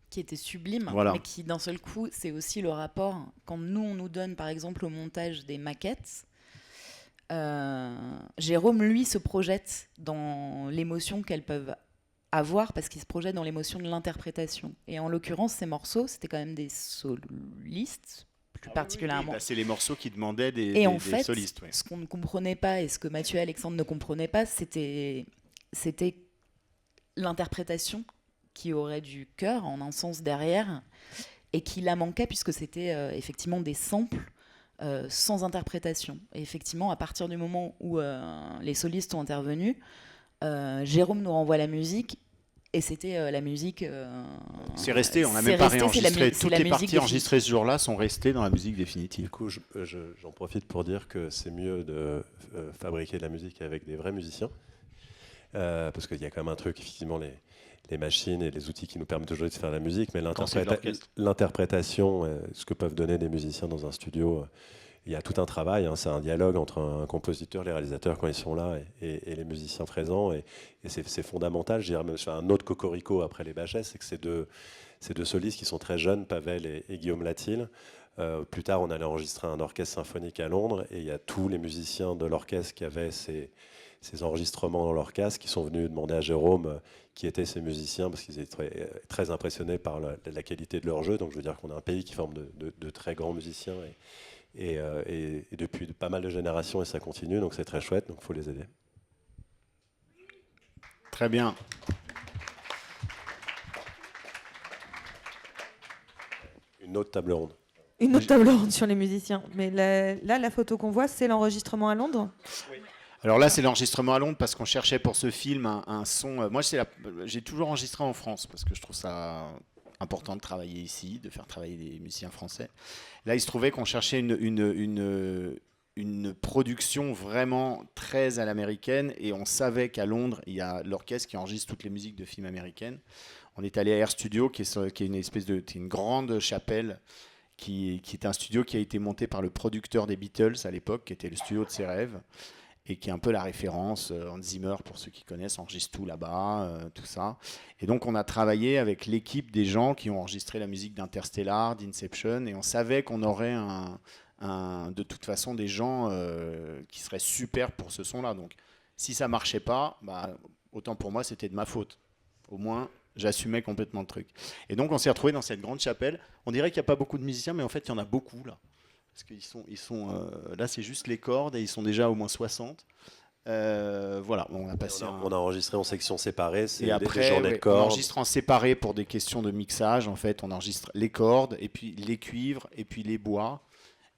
qui était sublime, voilà. Mais qui, d'un seul coup, c'est aussi le rapport. Quand nous, on nous donne, par exemple, au montage des maquettes, Jérôme, lui, se projette dans l'émotion qu'elles peuvent avoir parce qu'il se projette dans l'émotion de l'interprétation. Et en l'occurrence, ces morceaux, c'était quand même des solistes, plus particulièrement. Oui, c'est les morceaux qui demandaient des solistes. Ce qu'on ne comprenait pas et ce que Mathieu et Alexandre ne comprenaient pas, c'était l'interprétation qui aurait du cœur en un sens derrière et qui la manquait puisque c'était effectivement des samples sans interprétation. Et effectivement, à partir du moment où les solistes sont intervenus, Jérôme nous renvoie la musique et c'était la musique. C'est resté, on n'a même pas réenregistré. Toutes les parties enregistrées ce jour-là sont restées dans la musique définitive. Du coup, j'en profite pour dire que c'est mieux de fabriquer de la musique avec des vrais musiciens. Parce qu'il y a quand même un truc, effectivement, les machines et les outils qui nous permettent aujourd'hui de faire la musique, mais l'interprétation, ce que peuvent donner des musiciens dans un studio, il y a tout un travail, c'est un dialogue entre un compositeur, les réalisateurs quand ils sont là et les musiciens présents, et c'est fondamental. Je dirais même sur un autre cocorico après les Bachès, c'est que ces deux solistes qui sont très jeunes, Pavel et Guillaume Latil. Plus tard, on allait enregistrer un orchestre symphonique à Londres, et il y a tous les musiciens de l'orchestre qui avaient ces enregistrements dans leur casque qui sont venus demander à Jérôme qui étaient ces musiciens parce qu'ils étaient très impressionnés par la qualité de leur jeu. Donc je veux dire qu'on a un pays qui forme de très grands musiciens et depuis pas mal de générations et ça continue, donc c'est très chouette, donc il faut les aider. Très bien. Une autre table ronde. Une autre table ronde sur les musiciens. Mais là, la photo qu'on voit, c'est l'enregistrement à Londres. Oui. Alors là, c'est l'enregistrement à Londres parce qu'on cherchait pour ce film un son. Moi, j'ai toujours enregistré en France parce que je trouve ça important de travailler ici, de faire travailler des musiciens français. Là, il se trouvait qu'on cherchait une production vraiment très à l'américaine et on savait qu'à Londres, il y a l'orchestre qui enregistre toutes les musiques de films américaines. On est allé à Air Studio, qui est une grande chapelle, qui est un studio qui a été monté par le producteur des Beatles à l'époque, qui était le studio de ses rêves, et qui est un peu la référence. Hans Zimmer, pour ceux qui connaissent, enregistre tout là-bas, tout ça. Et donc, on a travaillé avec l'équipe des gens qui ont enregistré la musique d'Interstellar, d'Inception, et on savait qu'on aurait de toute façon des gens qui seraient super pour ce son-là. Donc, si ça marchait pas, autant pour moi, c'était de ma faute. Au moins, j'assumais complètement le truc. Et donc, on s'est retrouvés dans cette grande chapelle. On dirait qu'il n'y a pas beaucoup de musiciens, mais en fait, il y en a beaucoup, là. Parce qu'ils sont là, c'est juste les cordes et ils sont déjà au moins 60. Voilà, on a passé. On a enregistré en sections séparées. Et après, on enregistre en séparé pour des questions de mixage. En fait, on enregistre les cordes et puis les cuivres et puis les bois.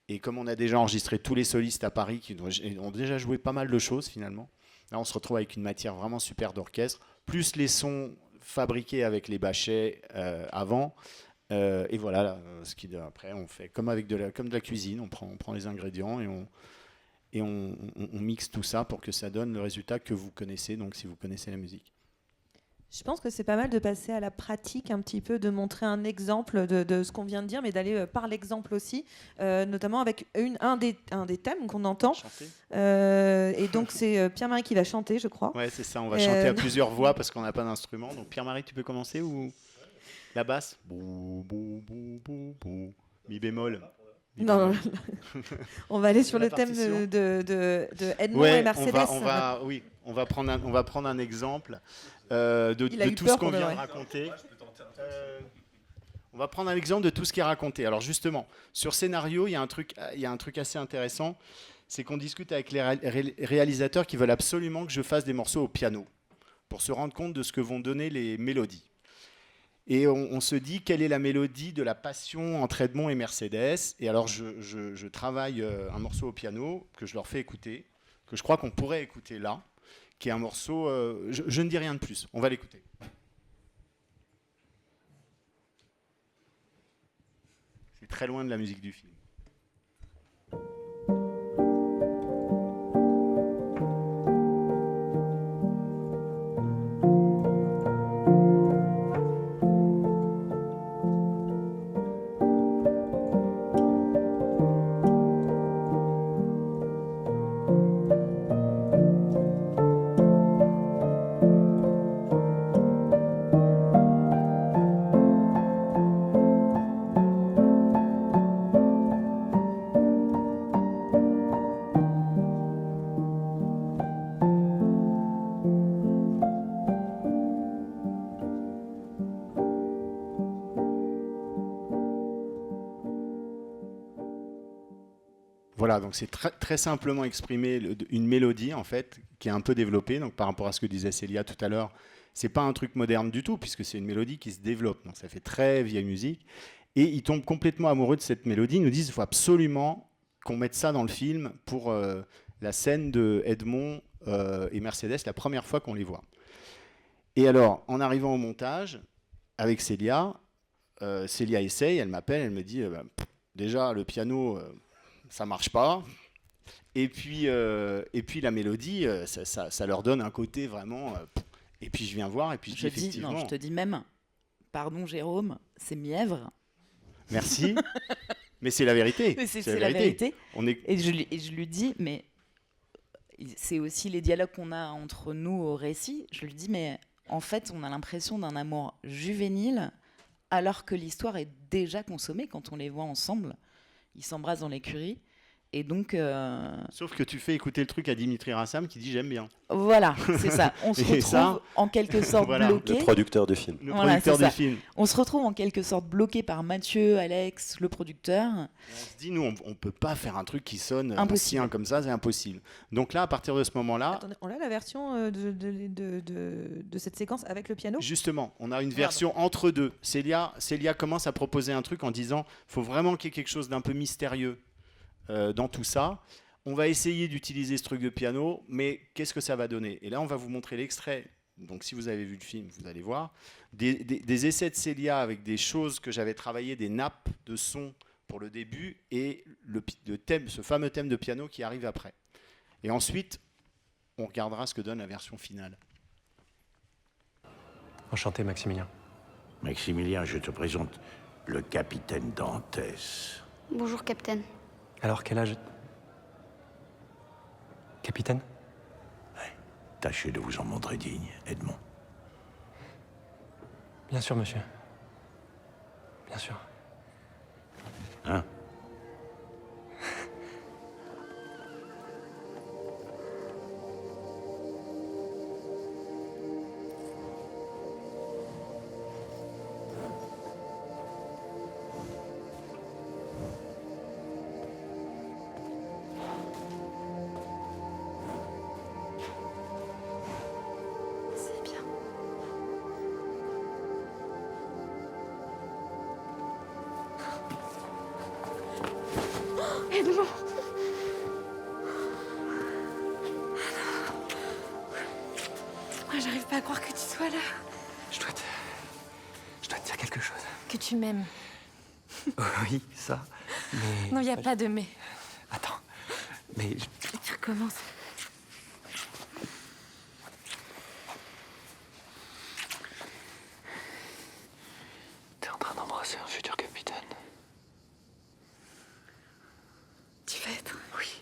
Et comme on a déjà enregistré tous les solistes à Paris qui ont déjà joué pas mal de choses finalement, là, on se retrouve avec une matière vraiment super d'orchestre, plus les sons fabriqués avec les bâchets avant. Et voilà, après on fait comme de la cuisine, on prend les ingrédients et on mixe tout ça pour que ça donne le résultat que vous connaissez, donc si vous connaissez la musique. Je pense que c'est pas mal de passer à la pratique un petit peu, de montrer un exemple de ce qu'on vient de dire, mais d'aller par l'exemple aussi, notamment avec un des thèmes qu'on entend. Et donc c'est Pierre-Marie qui va chanter, je crois. Ouais, c'est ça, on va chanter à plusieurs voix parce qu'on n'a pas d'instrument. Donc Pierre-Marie, tu peux commencer ou la basse? Bou, bou, bou, bou, bou. Mi bémol. Non, on va aller sur le La thème partition. de Edmond et Mercedes. On va prendre un exemple de tout ce qu'on vient de raconter. On va prendre un exemple de tout ce qui est raconté. Alors justement, sur scénario, il y a un truc assez intéressant, c'est qu'on discute avec les réalisateurs qui veulent absolument que je fasse des morceaux au piano pour se rendre compte de ce que vont donner les mélodies. Et on se dit quelle est la mélodie de la passion entre Edmond et Mercedes. Et alors je travaille un morceau au piano que je leur fais écouter, que je crois qu'on pourrait écouter là, qui est un morceau... je ne dis rien de plus, on va l'écouter. C'est très loin de la musique du film. Voilà, donc c'est très simplement exprimé une mélodie en fait qui est un peu développée. Donc par rapport à ce que disait Célia tout à l'heure, c'est pas un truc moderne du tout puisque c'est une mélodie qui se développe. Donc ça fait très vieille musique. Et ils tombent complètement amoureux de cette mélodie. Ils nous disent qu'il faut absolument qu'on mette ça dans le film pour la scène de Edmond et Mercedes, la première fois qu'on les voit. Et alors, en arrivant au montage avec Célia, Célia essaye, elle m'appelle, elle me dit déjà le piano ça marche pas. Et puis la mélodie, ça leur donne un côté vraiment. Et puis je viens voir et puis je dis effectivement. Non, je te dis même, pardon Jérôme, c'est mièvre. Merci, mais c'est la vérité. C'est la vérité. Et je lui dis, mais c'est aussi les dialogues qu'on a entre nous au récit. Je lui dis, mais en fait, on a l'impression d'un amour juvénile, alors que l'histoire est déjà consommée quand on les voit ensemble. Ils s'embrassent dans l'écurie. Et donc, sauf que tu fais écouter le truc à Dimitri Rassam qui dit j'aime bien. Voilà, c'est ça. On se retrouve en quelque sorte voilà, bloqué. Le producteur du film. Le producteur du film. On se retrouve en quelque sorte bloqué par Mathieu, Alex, le producteur. On se dit, nous, on ne peut pas faire un truc qui sonne Impossible. ancien comme ça, c'est impossible. Donc là, à partir de ce moment-là... Attendez, on a la version de cette séquence avec le piano? Justement, on a une version entre deux. Célia commence à proposer un truc en disant il faut vraiment qu'il y ait quelque chose d'un peu mystérieux dans tout ça. On va essayer d'utiliser ce truc de piano, mais qu'est-ce que ça va donner? Et là, on va vous montrer l'extrait. Donc, si vous avez vu le film, vous allez voir. Des essais de Célia avec des choses que j'avais travaillées, des nappes de son pour le début et le thème, ce fameux thème de piano qui arrive après. Et ensuite, on regardera ce que donne la version finale. Enchanté, Maximilien. Maximilien, je te présente le capitaine Dantès. Bonjour, capitaine. Alors, quel âge? Capitaine? Tâchez de vous en montrer digne, Edmond. Bien sûr, monsieur. Bien sûr. Hein? C'est bien. Oh, Edmond. Moi, j'arrive pas à croire que tu sois là. Je dois te dire quelque chose. Que tu m'aimes. Oui, ça. Mais... Non, il n'y a pas de mais. Attends. Mais recommence. T'es en train d'embrasser un futur capitaine. Tu vas être. Oui.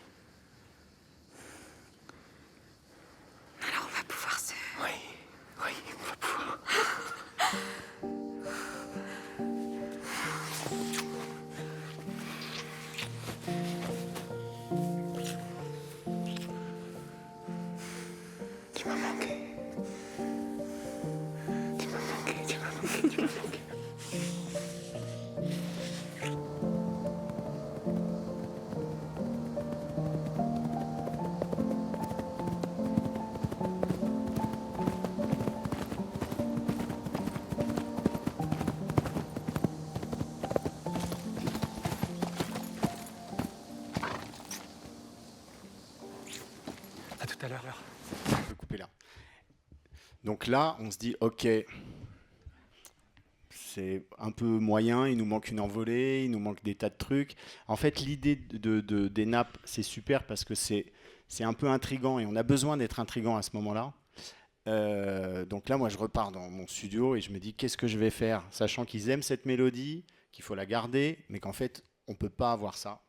Alors on va pouvoir se. Oui, oui, on va pouvoir. Tu m'as manqué. Tu m'as manqué, tu m'as manqué, tu m'as manqué. À tout à l'heure. On peut couper là. Donc là, on se dit, ok, c'est un peu moyen, il nous manque une envolée, il nous manque des tas de trucs. En fait, l'idée des nappes, c'est super parce que c'est un peu intriguant et on a besoin d'être intriguant à ce moment-là. Donc là, moi, je repars dans mon studio et je me dis, qu'est-ce que je vais faire? Sachant qu'ils aiment cette mélodie, qu'il faut la garder, mais qu'en fait, on ne peut pas avoir ça.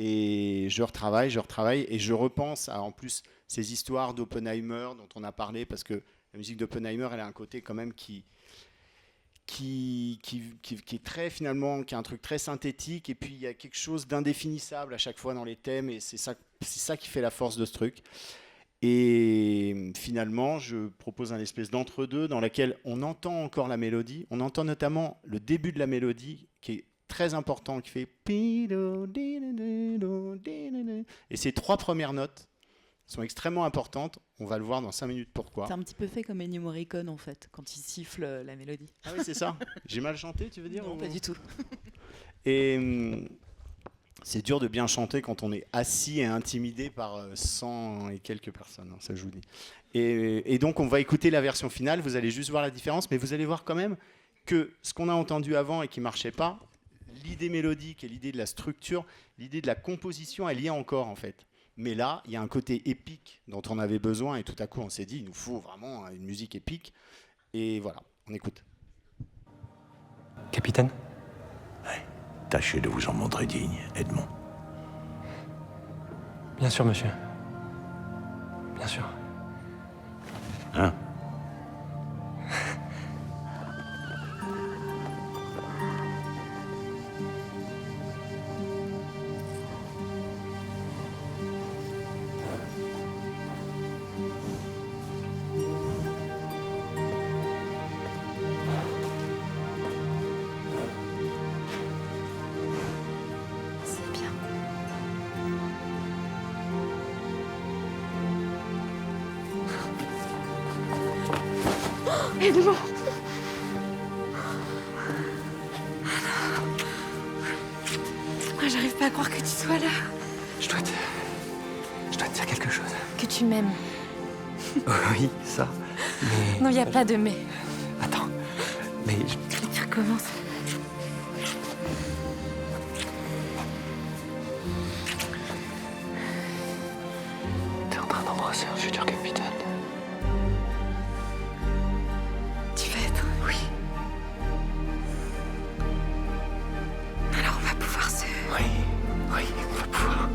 Et je retravaille et je repense à, en plus, ces histoires d'Oppenheimer dont on a parlé, parce que la musique d'Oppenheimer, elle a un côté quand même qui est très, finalement, qui a un truc très synthétique, et puis il y a quelque chose d'indéfinissable à chaque fois dans les thèmes, et c'est ça qui fait la force de ce truc. Et finalement, je propose un espèce d'entre-deux dans laquelle on entend encore la mélodie, on entend notamment le début de la mélodie qui est très important, qui fait et ces trois premières notes sont extrêmement importantes. On va le voir dans 5 minutes pourquoi. C'est un petit peu fait comme Ennio Morricone en fait, quand il siffle la mélodie. Ah oui, c'est ça. J'ai mal chanté, tu veux dire? Non, pas du tout. Et c'est dur de bien chanter quand on est assis et intimidé par 100 et quelques personnes, hein, ça je vous dis. Et donc on va écouter la version finale, vous allez juste voir la différence, mais vous allez voir quand même que ce qu'on a entendu avant et qui ne marchait pas, l'idée mélodique et l'idée de la structure, l'idée de la composition, elle y est encore en fait. Mais là, il y a un côté épique dont on avait besoin et tout à coup on s'est dit, il nous faut vraiment une musique épique. Et voilà, on écoute. Capitaine? Tâchez de vous en montrer digne, Edmond. Bien sûr, monsieur. Bien sûr. Hein? C'est bien. Edmond. Moi, j'arrive pas à croire que tu sois là. Je dois te dire quelque chose. Que tu m'aimes. Oui, ça. Mais. Non, y a pas de mais. Attends. Mais. Tu recommences. T'es en train d'embrasser un futur capitaine. Tu vas être. Oui. Alors on va pouvoir se. Oui. Oui, on va pouvoir.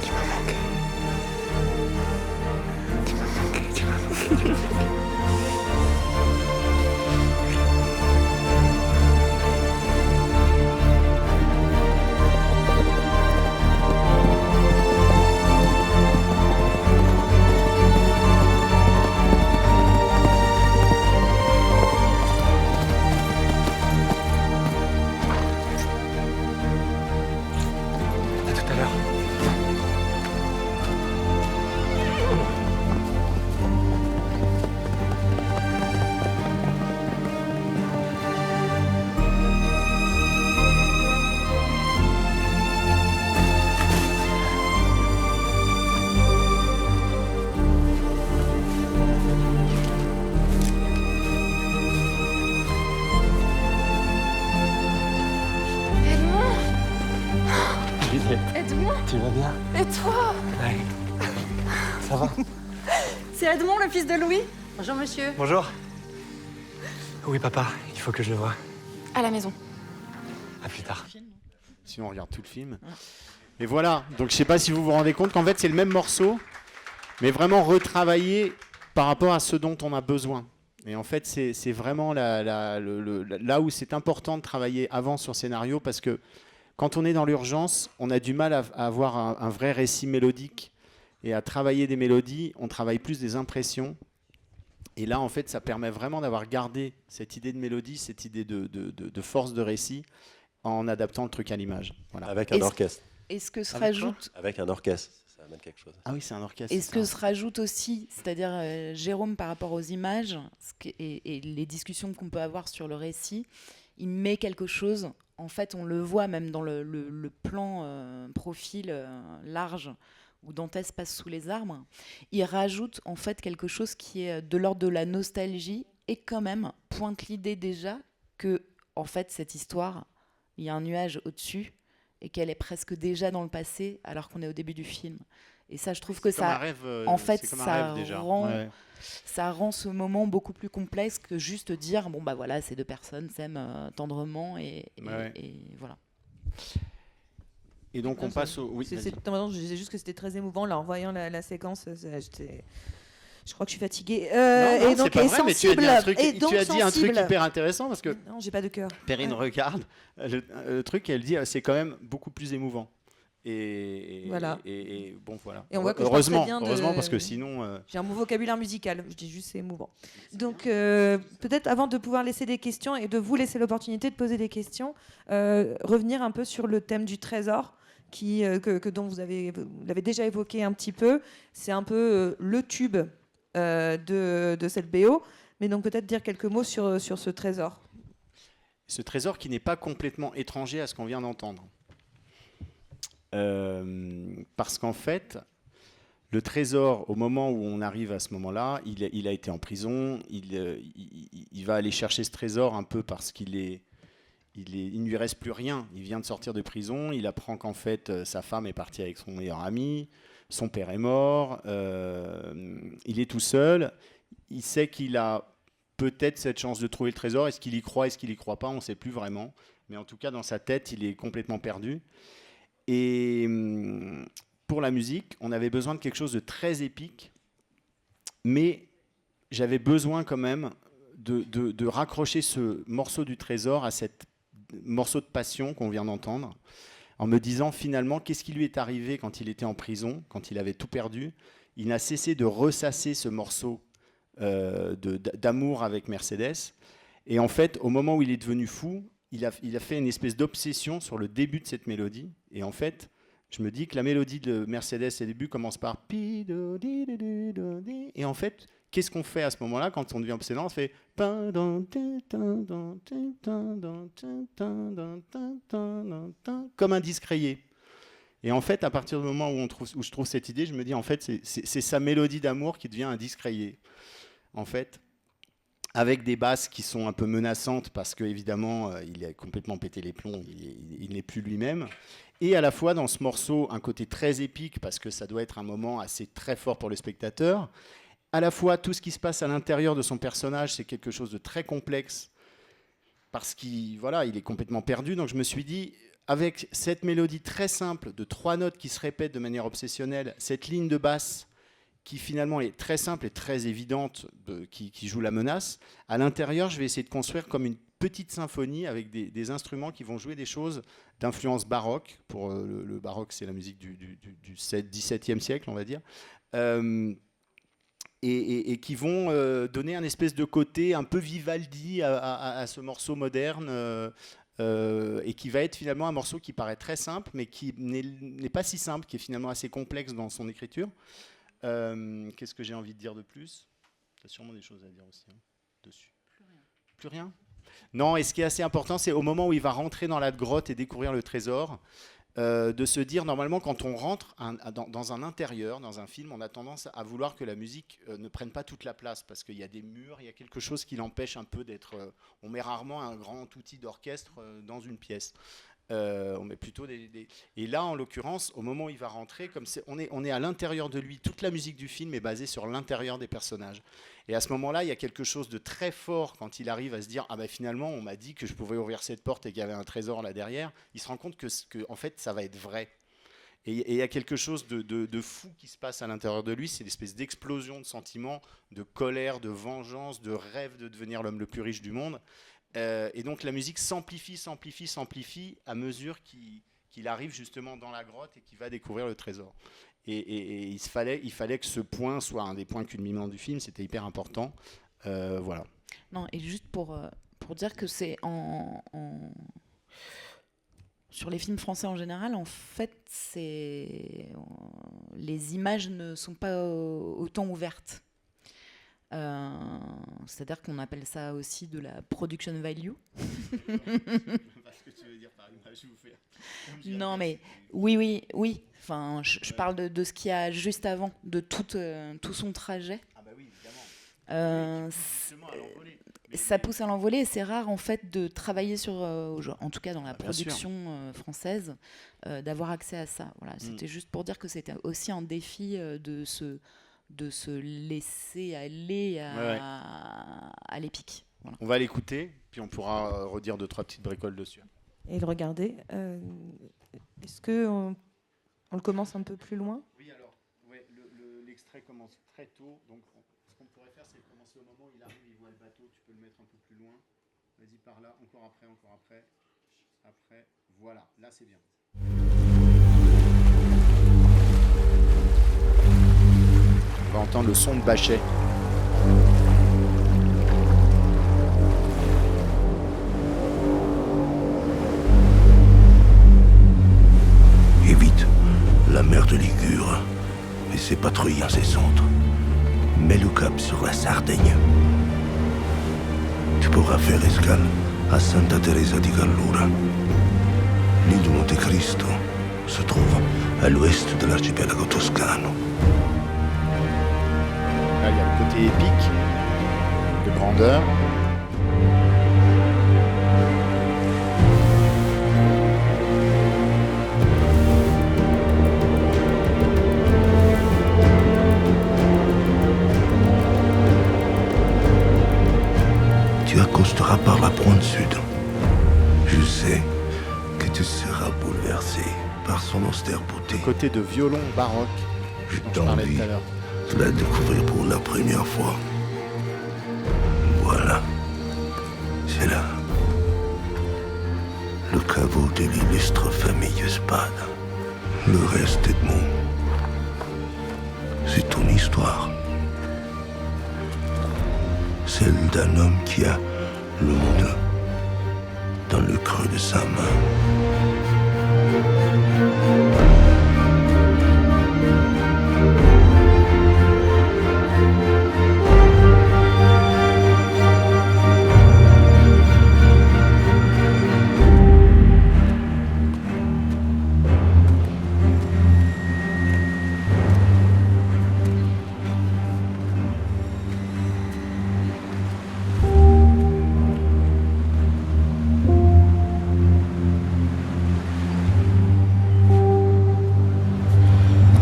Tu m'as manqué. Tu m'as manqué, tu m'as manqué, tu m'as manqué. Edmond? Tu vas bien? Et toi? Ouais. Ça va? C'est Edmond, le fils de Louis? Bonjour, monsieur. Bonjour. Oui, papa, il faut que je le voie. À la maison. À plus tard. Sinon, on regarde tout le film. Et voilà. Donc, je sais pas si vous vous rendez compte qu'en fait, c'est le même morceau, mais vraiment retravaillé par rapport à ce dont on a besoin. Et en fait, c'est vraiment là où c'est important de travailler avant sur scénario, parce que quand on est dans l'urgence, on a du mal à avoir un vrai récit mélodique et à travailler des mélodies. On travaille plus des impressions. Et là, en fait, ça permet vraiment d'avoir gardé cette idée de mélodie, cette idée de force de récit, en adaptant le truc à l'image. Voilà. Avec un orchestre. Est-ce que se Avec rajoute... Avec un orchestre, ça amène quelque chose. Ah oui, c'est un orchestre. Est-ce que se rajoute aussi, c'est-à-dire Jérôme par rapport aux images et les discussions qu'on peut avoir sur le récit, il met quelque chose, en fait on le voit même dans le plan profil large où Dantès passe sous les arbres, il rajoute en fait quelque chose qui est de l'ordre de la nostalgie et quand même pointe l'idée déjà que en fait cette histoire, il y a un nuage au-dessus et qu'elle est presque déjà dans le passé alors qu'on est au début du film. Et ça, je trouve que ça, en fait, ça rend ce moment beaucoup plus complexe que juste dire bon bah voilà, ces deux personnes s'aiment tendrement et voilà. Et donc on passe au. Oui, je disais juste que c'était très émouvant là en voyant la séquence. Je crois que je suis fatiguée. Non, et donc, c'est pas vrai, mais tu as dit un truc hyper intéressant parce que. Non, j'ai pas de cœur. Perrine regarde le truc et elle dit c'est quand même beaucoup plus émouvant. Et voilà. Et bon voilà. Et on voit que heureusement parce que sinon. J'ai un bon vocabulaire musical. Je dis juste c'est émouvant. Donc peut-être avant de pouvoir laisser des questions et de vous laisser l'opportunité de poser des questions, revenir un peu sur le thème du trésor. Dont vous l'avez déjà évoqué un petit peu. C'est un peu le tube de cette BO, mais donc peut-être dire quelques mots sur ce trésor. Ce trésor qui n'est pas complètement étranger à ce qu'on vient d'entendre. Parce qu'en fait, le trésor, au moment où on arrive à ce moment-là, il a été en prison, il va aller chercher ce trésor un peu parce qu'il ne lui reste plus rien. Il vient de sortir de prison, il apprend qu'en fait sa femme est partie avec son meilleur ami, son père est mort, il est tout seul, il sait qu'il a peut-être cette chance de trouver le trésor. Est-ce qu'il y croit, est-ce qu'il y croit pas, on ne sait plus vraiment. Mais en tout cas, dans sa tête, il est complètement perdu. Et pour la musique, on avait besoin de quelque chose de très épique, mais j'avais besoin quand même de raccrocher ce morceau du trésor à cette morceau de passion qu'on vient d'entendre, en me disant finalement qu'est-ce qui lui est arrivé quand il était en prison, quand il avait tout perdu. Il n'a cessé de ressasser ce morceau d'amour avec Mercedes, et en fait au moment où il est devenu fou, il a fait une espèce d'obsession sur le début de cette mélodie, et en fait je me dis que la mélodie de Mercedes au début commence par pi do di do di do di, et en fait qu'est-ce qu'on fait à ce moment-là quand on devient obsédant? On fait comme un disque rayé. Et en fait, à partir du moment où je trouve cette idée, je me dis en fait c'est sa mélodie d'amour qui devient un disque rayé. En fait, avec des basses qui sont un peu menaçantes parce qu'évidemment il a complètement pété les plombs, il n'est plus lui-même. Et à la fois dans ce morceau un côté très épique parce que ça doit être un moment assez très fort pour le spectateur. À la fois, tout ce qui se passe à l'intérieur de son personnage, c'est quelque chose de très complexe parce qu'il est complètement perdu. Donc je me suis dit, avec cette mélodie très simple de 3 notes qui se répètent de manière obsessionnelle, cette ligne de basse qui finalement est très simple et très évidente, qui joue la menace, à l'intérieur, je vais essayer de construire comme une petite symphonie avec des instruments qui vont jouer des choses d'influence baroque. Pour le baroque, c'est la musique du XVIIe siècle, on va dire. Et qui vont donner un espèce de côté un peu Vivaldi à ce morceau moderne, et qui va être finalement un morceau qui paraît très simple, mais qui n'est pas si simple, qui est finalement assez complexe dans son écriture. Qu'est-ce que j'ai envie de dire de plus? Tu as sûrement des choses à dire aussi dessus. Plus rien. Non, et ce qui est assez important, c'est au moment où il va rentrer dans la grotte et découvrir le trésor, de se dire, normalement, quand on rentre dans un intérieur, dans un film, on a tendance à vouloir que la musique ne prenne pas toute la place, parce qu'il y a des murs, il y a quelque chose qui l'empêche un peu d'être... on met rarement un grand outil d'orchestre dans une pièce. On met plutôt Et là, en l'occurrence, au moment où il va rentrer, comme on est à l'intérieur de lui, toute la musique du film est basée sur l'intérieur des personnages. Et à ce moment-là, il y a quelque chose de très fort quand il arrive à se dire « Ah ben finalement, on m'a dit que je pouvais ouvrir cette porte et qu'il y avait un trésor là derrière ». Il se rend compte que en fait, ça va être vrai. Et il y a quelque chose de fou qui se passe à l'intérieur de lui. C'est une espèce d'explosion de sentiments, de colère, de vengeance, de rêve de devenir l'homme le plus riche du monde. Et donc la musique s'amplifie à mesure qu'il arrive justement dans la grotte et qu'il va découvrir le trésor. Et il fallait que ce point soit un des points culminants du film, c'était hyper important. Voilà. Non, et juste pour dire que c'est sur les films français en général, en fait, les images ne sont pas autant ouvertes. C'est-à-dire qu'on appelle ça aussi de la production value. Non, mais oui. Enfin, je parle de ce qu'il y a juste avant, de tout son trajet. Ah bah oui, évidemment. Ça pousse à l'envolée et c'est rare en fait de travailler sur, en tout cas dans la production française, d'avoir accès à ça. Voilà, c'était juste pour dire que c'était aussi un défi de se laisser aller à l'épique. Voilà. On va l'écouter, puis on pourra redire 2-3 petites bricoles dessus. Et le regarder. Est-ce qu'on le commence un peu plus loin ? Oui, alors, l'extrait commence très tôt. Donc, ce qu'on pourrait faire, c'est commencer au moment où il arrive, il voit le bateau. Tu peux le mettre un peu plus loin. Vas-y, par là, encore après. Après, voilà, là, c'est bien. On va entendre le son de Bachet. Évite la mer de Ligure et ses patrouilles incessantes. Mets le cap sur la Sardaigne. Tu pourras faire escale à Santa Teresa di Gallura. L'île de Monte Cristo se trouve à l'ouest de l'archipelago toscano. Là, il y a le côté épique, de grandeur. Tu accosteras par la pointe sud. Je sais que tu seras bouleversé par son austère beauté. Côté de violon baroque, Je dont je parlais t'envie tout à l'heure. de la découvrir pour la première fois. Voilà. C'est là. Le caveau de l'illustre famille Spade. Le reste, Edmond, c'est ton histoire. Celle d'un homme qui a le monde dans le creux de sa main.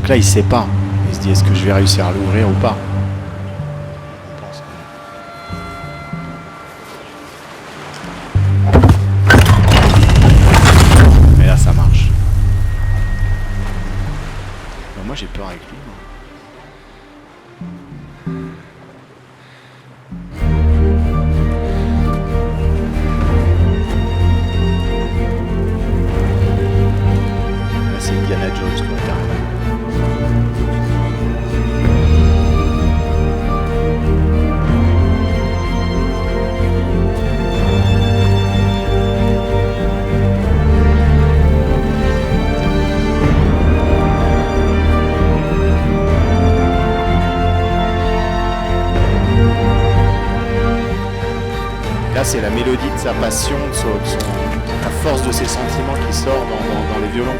Là, il sait pas. Il se dit, est-ce que je vais réussir à l'ouvrir ou pas? Mais là, ça marche. Ben, moi, j'ai peur avec lui. Là, c'est Indiana Jones, quoi, carrément. Là, c'est la mélodie de sa passion, la force de ses sentiments qui sort dans les violons.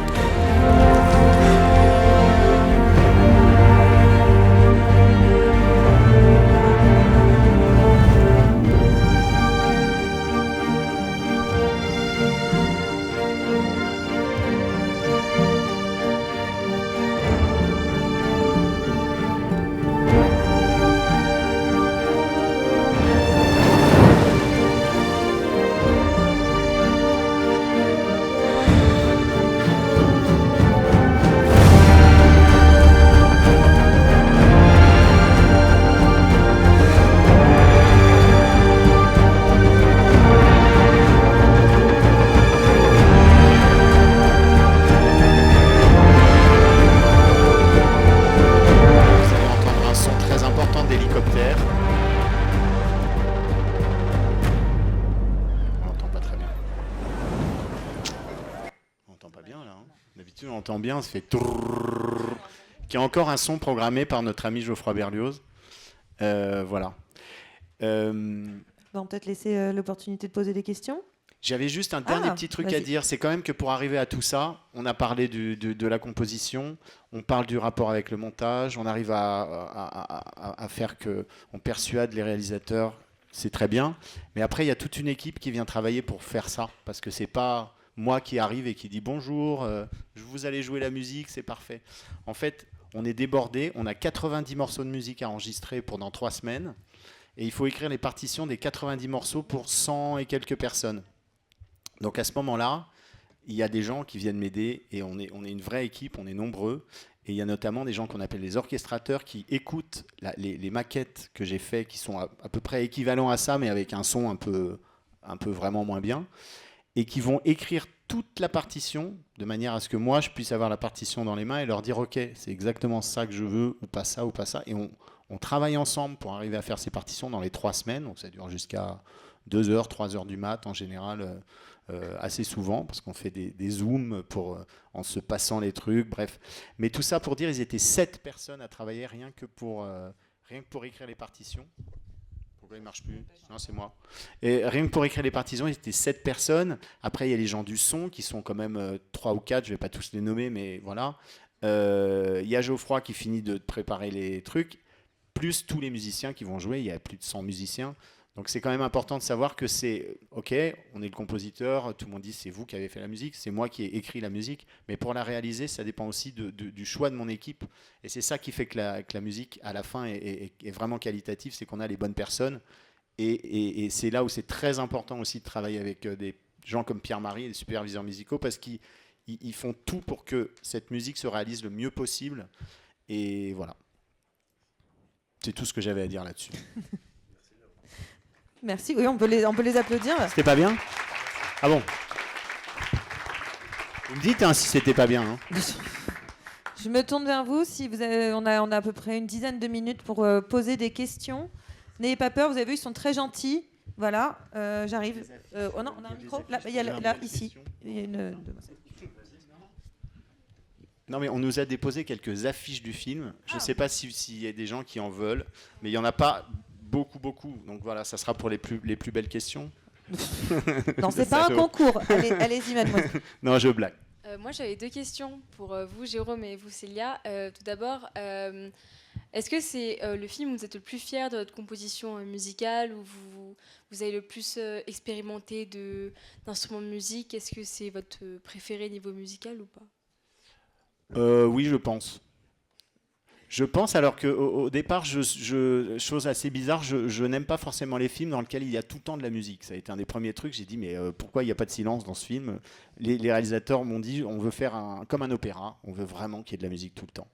on entend bien, ça fait trrrr, qui est encore un son programmé par notre ami Geoffroy Berlioz. Voilà. On va peut-être laisser l'opportunité de poser des questions. J'avais juste un dernier petit truc à dire, c'est quand même que pour arriver à tout ça, on a parlé de la composition, on parle du rapport avec le montage, on arrive à faire que on persuade les réalisateurs, c'est très bien, mais après il y a toute une équipe qui vient travailler pour faire ça, parce que c'est pas moi qui arrive et qui dit bonjour, vous allez jouer la musique, c'est parfait. En fait, on est débordé, on a 90 morceaux de musique à enregistrer pendant 3 semaines, et il faut écrire les partitions des 90 morceaux pour 100 et quelques personnes. Donc à ce moment-là, il y a des gens qui viennent m'aider et on est une vraie équipe, on est nombreux. Et il y a notamment des gens qu'on appelle les orchestrateurs qui écoutent les maquettes que j'ai faites, qui sont à peu près équivalents à ça, mais avec un son un peu vraiment moins bien, et qui vont écrire toute la partition de manière à ce que moi, je puisse avoir la partition dans les mains et leur dire « Ok, c'est exactement ça que je veux, ou pas ça, ou pas ça ». Et on travaille ensemble pour arriver à faire ces partitions dans les 3 semaines. Donc ça dure jusqu'à 2h, 3h du mat en général, assez souvent, parce qu'on fait des zooms en se passant les trucs, bref. Mais tout ça pour dire, ils étaient 7 personnes à travailler rien que pour écrire les partitions. Pourquoi il ne marche plus? Non, c'est moi. Et rien que pour écrire les partitions, ils étaient 7 personnes. Après, il y a les gens du son, qui sont quand même 3 ou 4, je ne vais pas tous les nommer, mais voilà. Il y a Geoffroy qui finit de préparer les trucs, plus tous les musiciens qui vont jouer, il y a plus de 100 musiciens. Donc c'est quand même important de savoir que c'est, ok, on est le compositeur, tout le monde dit c'est vous qui avez fait la musique, c'est moi qui ai écrit la musique, mais pour la réaliser, ça dépend aussi du choix de mon équipe. Et c'est ça qui fait que la musique, à la fin, est vraiment qualitative, c'est qu'on a les bonnes personnes. Et c'est là où c'est très important aussi de travailler avec des gens comme Pierre-Marie, des superviseurs musicaux, parce qu'ils font tout pour que cette musique se réalise le mieux possible. Et voilà. C'est tout ce que j'avais à dire là-dessus. Merci, oui, on peut les applaudir. C'était pas bien? Ah bon? Vous me dites si c'était pas bien. Hein. Je me tourne vers vous. Si vous avez, on a à peu près une dizaine de minutes pour poser des questions. N'ayez pas peur, vous avez vu, ils sont très gentils. Voilà, j'arrive. Oh non, on a un micro. Là, il y a là ici. Il y a une... Non, mais on nous a déposé quelques affiches du film. Je ne sais pas s'il y a des gens qui en veulent, mais il n'y en a pas beaucoup. Donc voilà, ça sera pour les plus belles questions. Non, c'est pas un concours. Allez-y, mademoiselle. Non, je blague. Moi, j'avais 2 questions pour vous, Jérôme, et vous, Célia. Tout d'abord, est-ce que c'est le film où vous êtes le plus fier de votre composition musicale, où vous avez le plus expérimenté d'instruments de musique? Est-ce que c'est votre préféré niveau musical ou pas? Oui, je pense. Je pense, alors qu'au départ, chose assez bizarre, je n'aime pas forcément les films dans lesquels il y a tout le temps de la musique. Ça a été un des premiers trucs. J'ai dit, mais pourquoi il n'y a pas de silence dans ce film? Les réalisateurs m'ont dit, on veut faire comme un opéra, on veut vraiment qu'il y ait de la musique tout le temps.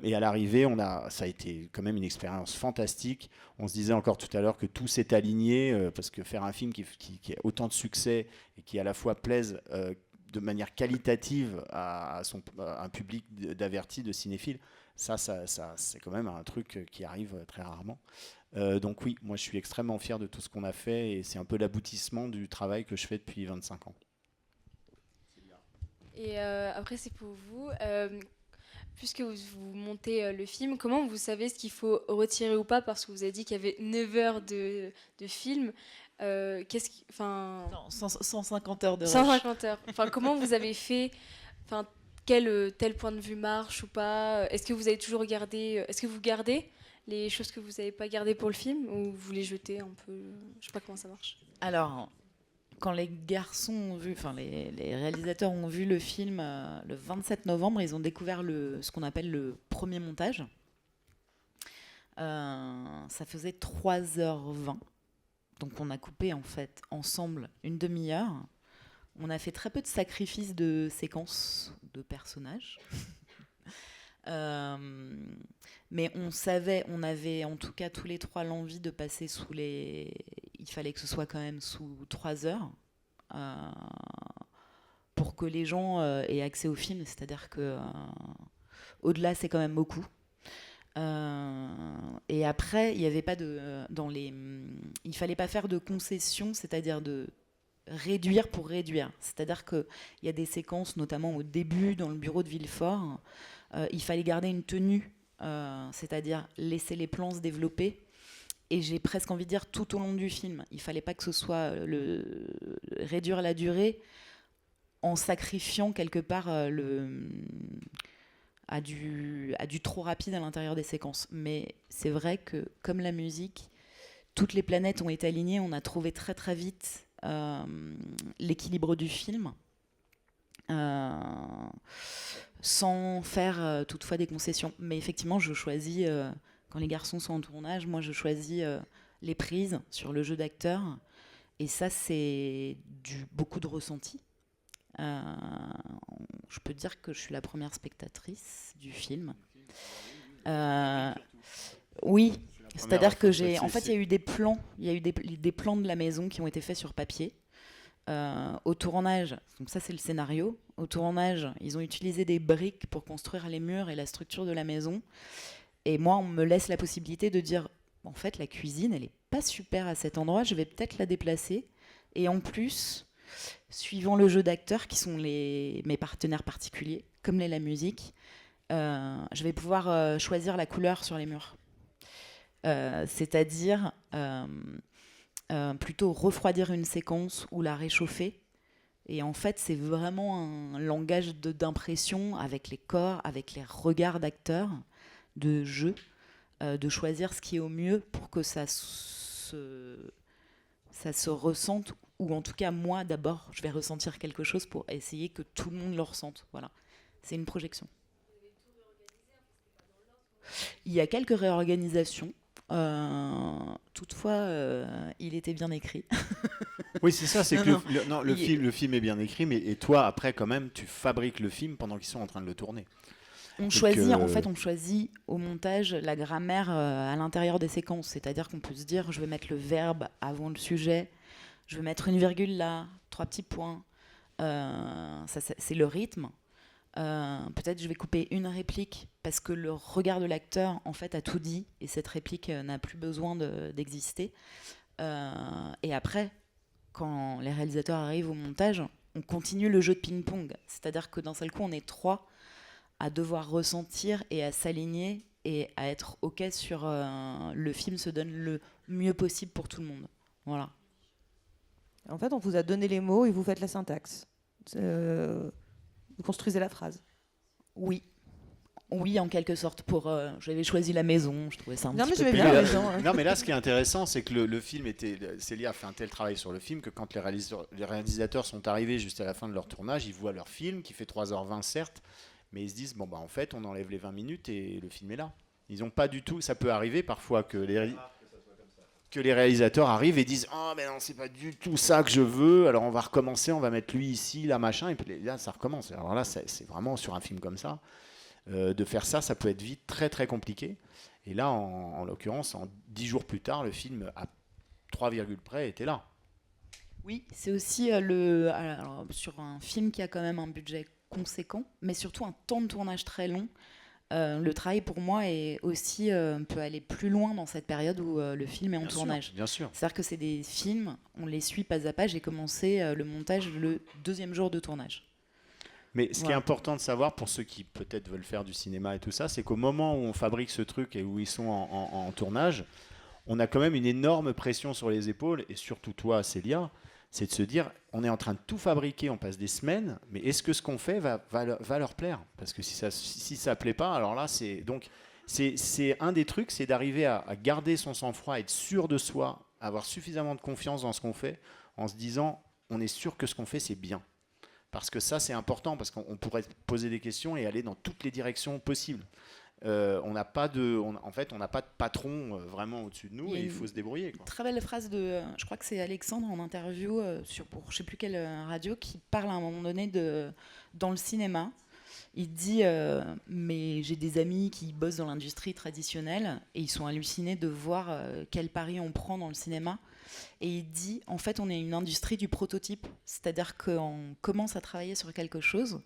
Et à l'arrivée, ça a été quand même une expérience fantastique. On se disait encore tout à l'heure que tout s'est aligné, parce que faire un film qui a autant de succès et qui à la fois plaise de manière qualitative à un public d'avertis, de cinéphiles, ça c'est quand même un truc qui arrive très rarement. Donc oui, moi je suis extrêmement fier de tout ce qu'on a fait et c'est un peu l'aboutissement du travail que je fais depuis 25 ans. Et après, c'est pour vous. Puisque vous montez le film, comment vous savez ce qu'il faut retirer ou pas? Parce que vous avez dit qu'il y avait 9 heures de film. Non, 150 heures de rush. 150 heures. Enfin, comment vous avez fait? Enfin, quel tel point de vue marche ou pas? Est-ce que vous avez toujours regardé? Est-ce que vous gardez les choses que vous n'avez pas gardées pour le film ou vous les jetez un peu? Je sais pas comment ça marche. Alors, quand les garçons ont vu, enfin les réalisateurs ont vu le film le 27 novembre, ils ont découvert ce qu'on appelle le premier montage. Ça faisait 3h20. Donc on a coupé en fait ensemble une demi-heure. On a fait très peu de sacrifices de séquences de personnages. Mais on avait en tout cas tous les 3 l'envie de passer il fallait que ce soit quand même sous 3 heures pour que les gens aient accès au film, c'est-à-dire que au-delà c'est quand même beaucoup. Et après il y avait pas il fallait pas faire de concessions, c'est-à-dire réduire pour réduire. C'est-à-dire qu'il y a des séquences, notamment au début, dans le bureau de Villefort, il fallait garder une tenue, c'est-à-dire laisser les plans se développer. Et j'ai presque envie de dire tout au long du film. Il ne fallait pas que ce soit réduire la durée en sacrifiant quelque part à du trop rapide à l'intérieur des séquences. Mais c'est vrai que, comme la musique, toutes les planètes ont été alignées. On a trouvé très très vite l'équilibre du film, sans faire toutefois des concessions. Mais effectivement, je choisis, quand les garçons sont en tournage, moi je choisis les prises sur le jeu d'acteur. Et ça, c'est beaucoup de ressenti. Je peux dire que je suis la première spectatrice du film. Oui, c'est-à-dire que en fait, il y a eu des plans, des plans de la maison qui ont été faits sur papier. Au tournage, donc ça c'est le scénario. Au tournage, ils ont utilisé des briques pour construire les murs et la structure de la maison. Et moi, on me laisse la possibilité de dire, en fait, la cuisine, elle est pas super à cet endroit. Je vais peut-être la déplacer. Et en plus, suivant le jeu d'acteurs qui sont mes partenaires particuliers, comme la musique, je vais pouvoir choisir la couleur sur les murs. C'est-à-dire plutôt refroidir une séquence ou la réchauffer. Et en fait, c'est vraiment un langage d'impression avec les corps, avec les regards d'acteurs, de jeu, de choisir ce qui est au mieux pour que ça se ressente, ou en tout cas, moi, d'abord, je vais ressentir quelque chose pour essayer que tout le monde le ressente. Voilà. C'est une projection. Il y a quelques réorganisations. Toutefois, il était bien écrit. Oui, c'est ça, c'est que le film est bien écrit, et toi, après, quand même, tu fabriques le film pendant qu'ils sont en train de le tourner. On choisit au montage la grammaire à l'intérieur des séquences. C'est-à-dire qu'on peut se dire, je vais mettre le verbe avant le sujet, je vais mettre une virgule là, 3 petits points. Ça, c'est le rythme. Peut-être je vais couper une réplique parce que le regard de l'acteur en fait a tout dit et cette réplique n'a plus besoin d'exister. Et après, quand les réalisateurs arrivent au montage, on continue le jeu de ping-pong. C'est-à-dire que d'un seul coup, on est 3 à devoir ressentir et à s'aligner et à être OK sur le film se donne le mieux possible pour tout le monde. Voilà. En fait, on vous a donné les mots et vous faites la syntaxe. Vous construisez la phrase. Oui, en quelque sorte. J'avais choisi la maison, je trouvais ça un petit peu plus... bien. Non, mais là, ce qui est intéressant, c'est que le film Célia a fait un tel travail sur le film que quand les réalisateurs sont arrivés juste à la fin de leur tournage, ils voient leur film qui fait 3h20 certes, mais ils se disent en fait, on enlève les 20 minutes et le film est là. Ils n'ont pas du tout. Ça peut arriver parfois que les réalisateurs arrivent et disent mais non, c'est pas du tout ça que je veux, alors on va recommencer, on va mettre lui ici, là machin, et puis là ça recommence. Alors là c'est vraiment sur un film comme ça, de faire ça, ça peut être vite très très compliqué. Et là en l'occurrence, en 10 jours plus tard, le film à 3 virgules près était là. Oui, c'est aussi sur un film qui a quand même un budget conséquent, mais surtout un temps de tournage très long. Le travail pour moi est aussi peut aller plus loin dans cette période où le film est en tournage. Bien sûr. C'est-à-dire que c'est des films, on les suit pas à pas. J'ai commencé le montage le 2e jour de tournage. Mais ce qui est important de savoir pour ceux qui peut-être veulent faire du cinéma et tout ça, c'est qu'au moment où on fabrique ce truc et où ils sont en tournage, on a quand même une énorme pression sur les épaules, et surtout toi, Célia, c'est de se dire, on est en train de tout fabriquer, on passe des semaines, mais est-ce que ce qu'on fait va leur plaire ? Parce que si ça plaît pas, alors là, c'est un des trucs, c'est d'arriver à garder son sang-froid, être sûr de soi, avoir suffisamment de confiance dans ce qu'on fait, en se disant, on est sûr que ce qu'on fait, c'est bien. Parce que ça, c'est important, parce qu'on pourrait poser des questions et aller dans toutes les directions possibles. On n'a pas de patron vraiment au-dessus de nous, et il faut se débrouiller, quoi. Très belle phrase je crois que c'est Alexandre en interview pour je sais plus quelle radio, qui parle à un moment donné dans le cinéma. Il dit mais j'ai des amis qui bossent dans l'industrie traditionnelle et ils sont hallucinés de voir quel pari on prend dans le cinéma. Et il dit en fait on est une industrie du prototype, c'est-à-dire qu'on commence à travailler sur quelque chose,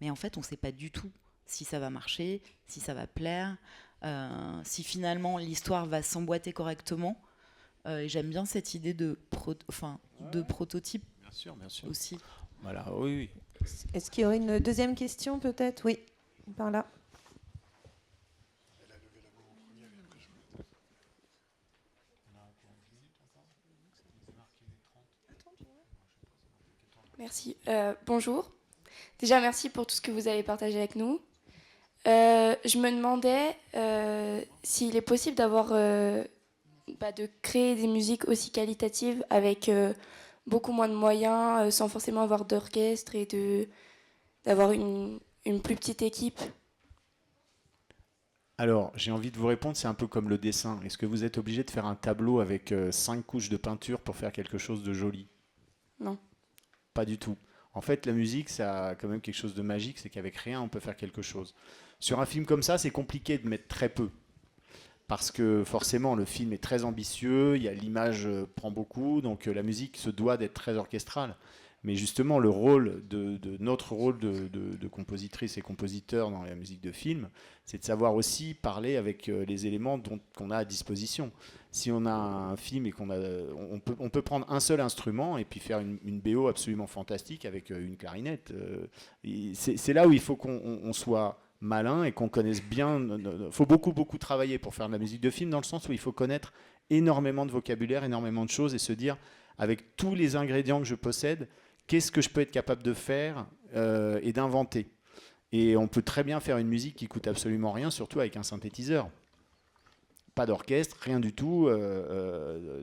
mais en fait on ne sait pas du tout si ça va marcher, si ça va plaire, si finalement l'histoire va s'emboîter correctement. J'aime bien cette idée de prototype Bien sûr, bien sûr. aussi. Voilà, oui. Est-ce qu'il y aurait une deuxième question peut-être? Oui, par là. Merci. Bonjour. Déjà, merci pour tout ce que vous avez partagé avec nous. Je me demandais s'il est possible de créer des musiques aussi qualitatives avec beaucoup moins de moyens, sans forcément avoir d'orchestre et d'avoir une plus petite équipe. Alors, j'ai envie de vous répondre, c'est un peu comme le dessin. Est-ce que vous êtes obligé de faire un tableau avec 5 couches de peinture pour faire quelque chose de joli? Non. Pas du tout. En fait, la musique, ça a quand même quelque chose de magique, c'est qu'avec rien, on peut faire quelque chose. Sur un film comme ça, c'est compliqué de mettre très peu. Parce que forcément, le film est très ambitieux, l'image prend beaucoup, donc la musique se doit d'être très orchestrale. Mais justement, notre rôle de compositrice et compositeur dans la musique de film, c'est de savoir aussi parler avec les éléments qu'on a à disposition. Si on a un film et on peut prendre un seul instrument et puis faire une BO absolument fantastique avec une clarinette. C'est là où il faut qu'on soit malin et qu'on connaisse bien. Il faut beaucoup travailler pour faire de la musique de film, dans le sens où il faut connaître énormément de vocabulaire, énormément de choses et se dire, avec tous les ingrédients que je possède, qu'est-ce que je peux être capable de faire et d'inventer. Et on peut très bien faire une musique qui coûte absolument rien, surtout avec un synthétiseur. Pas d'orchestre, rien du tout.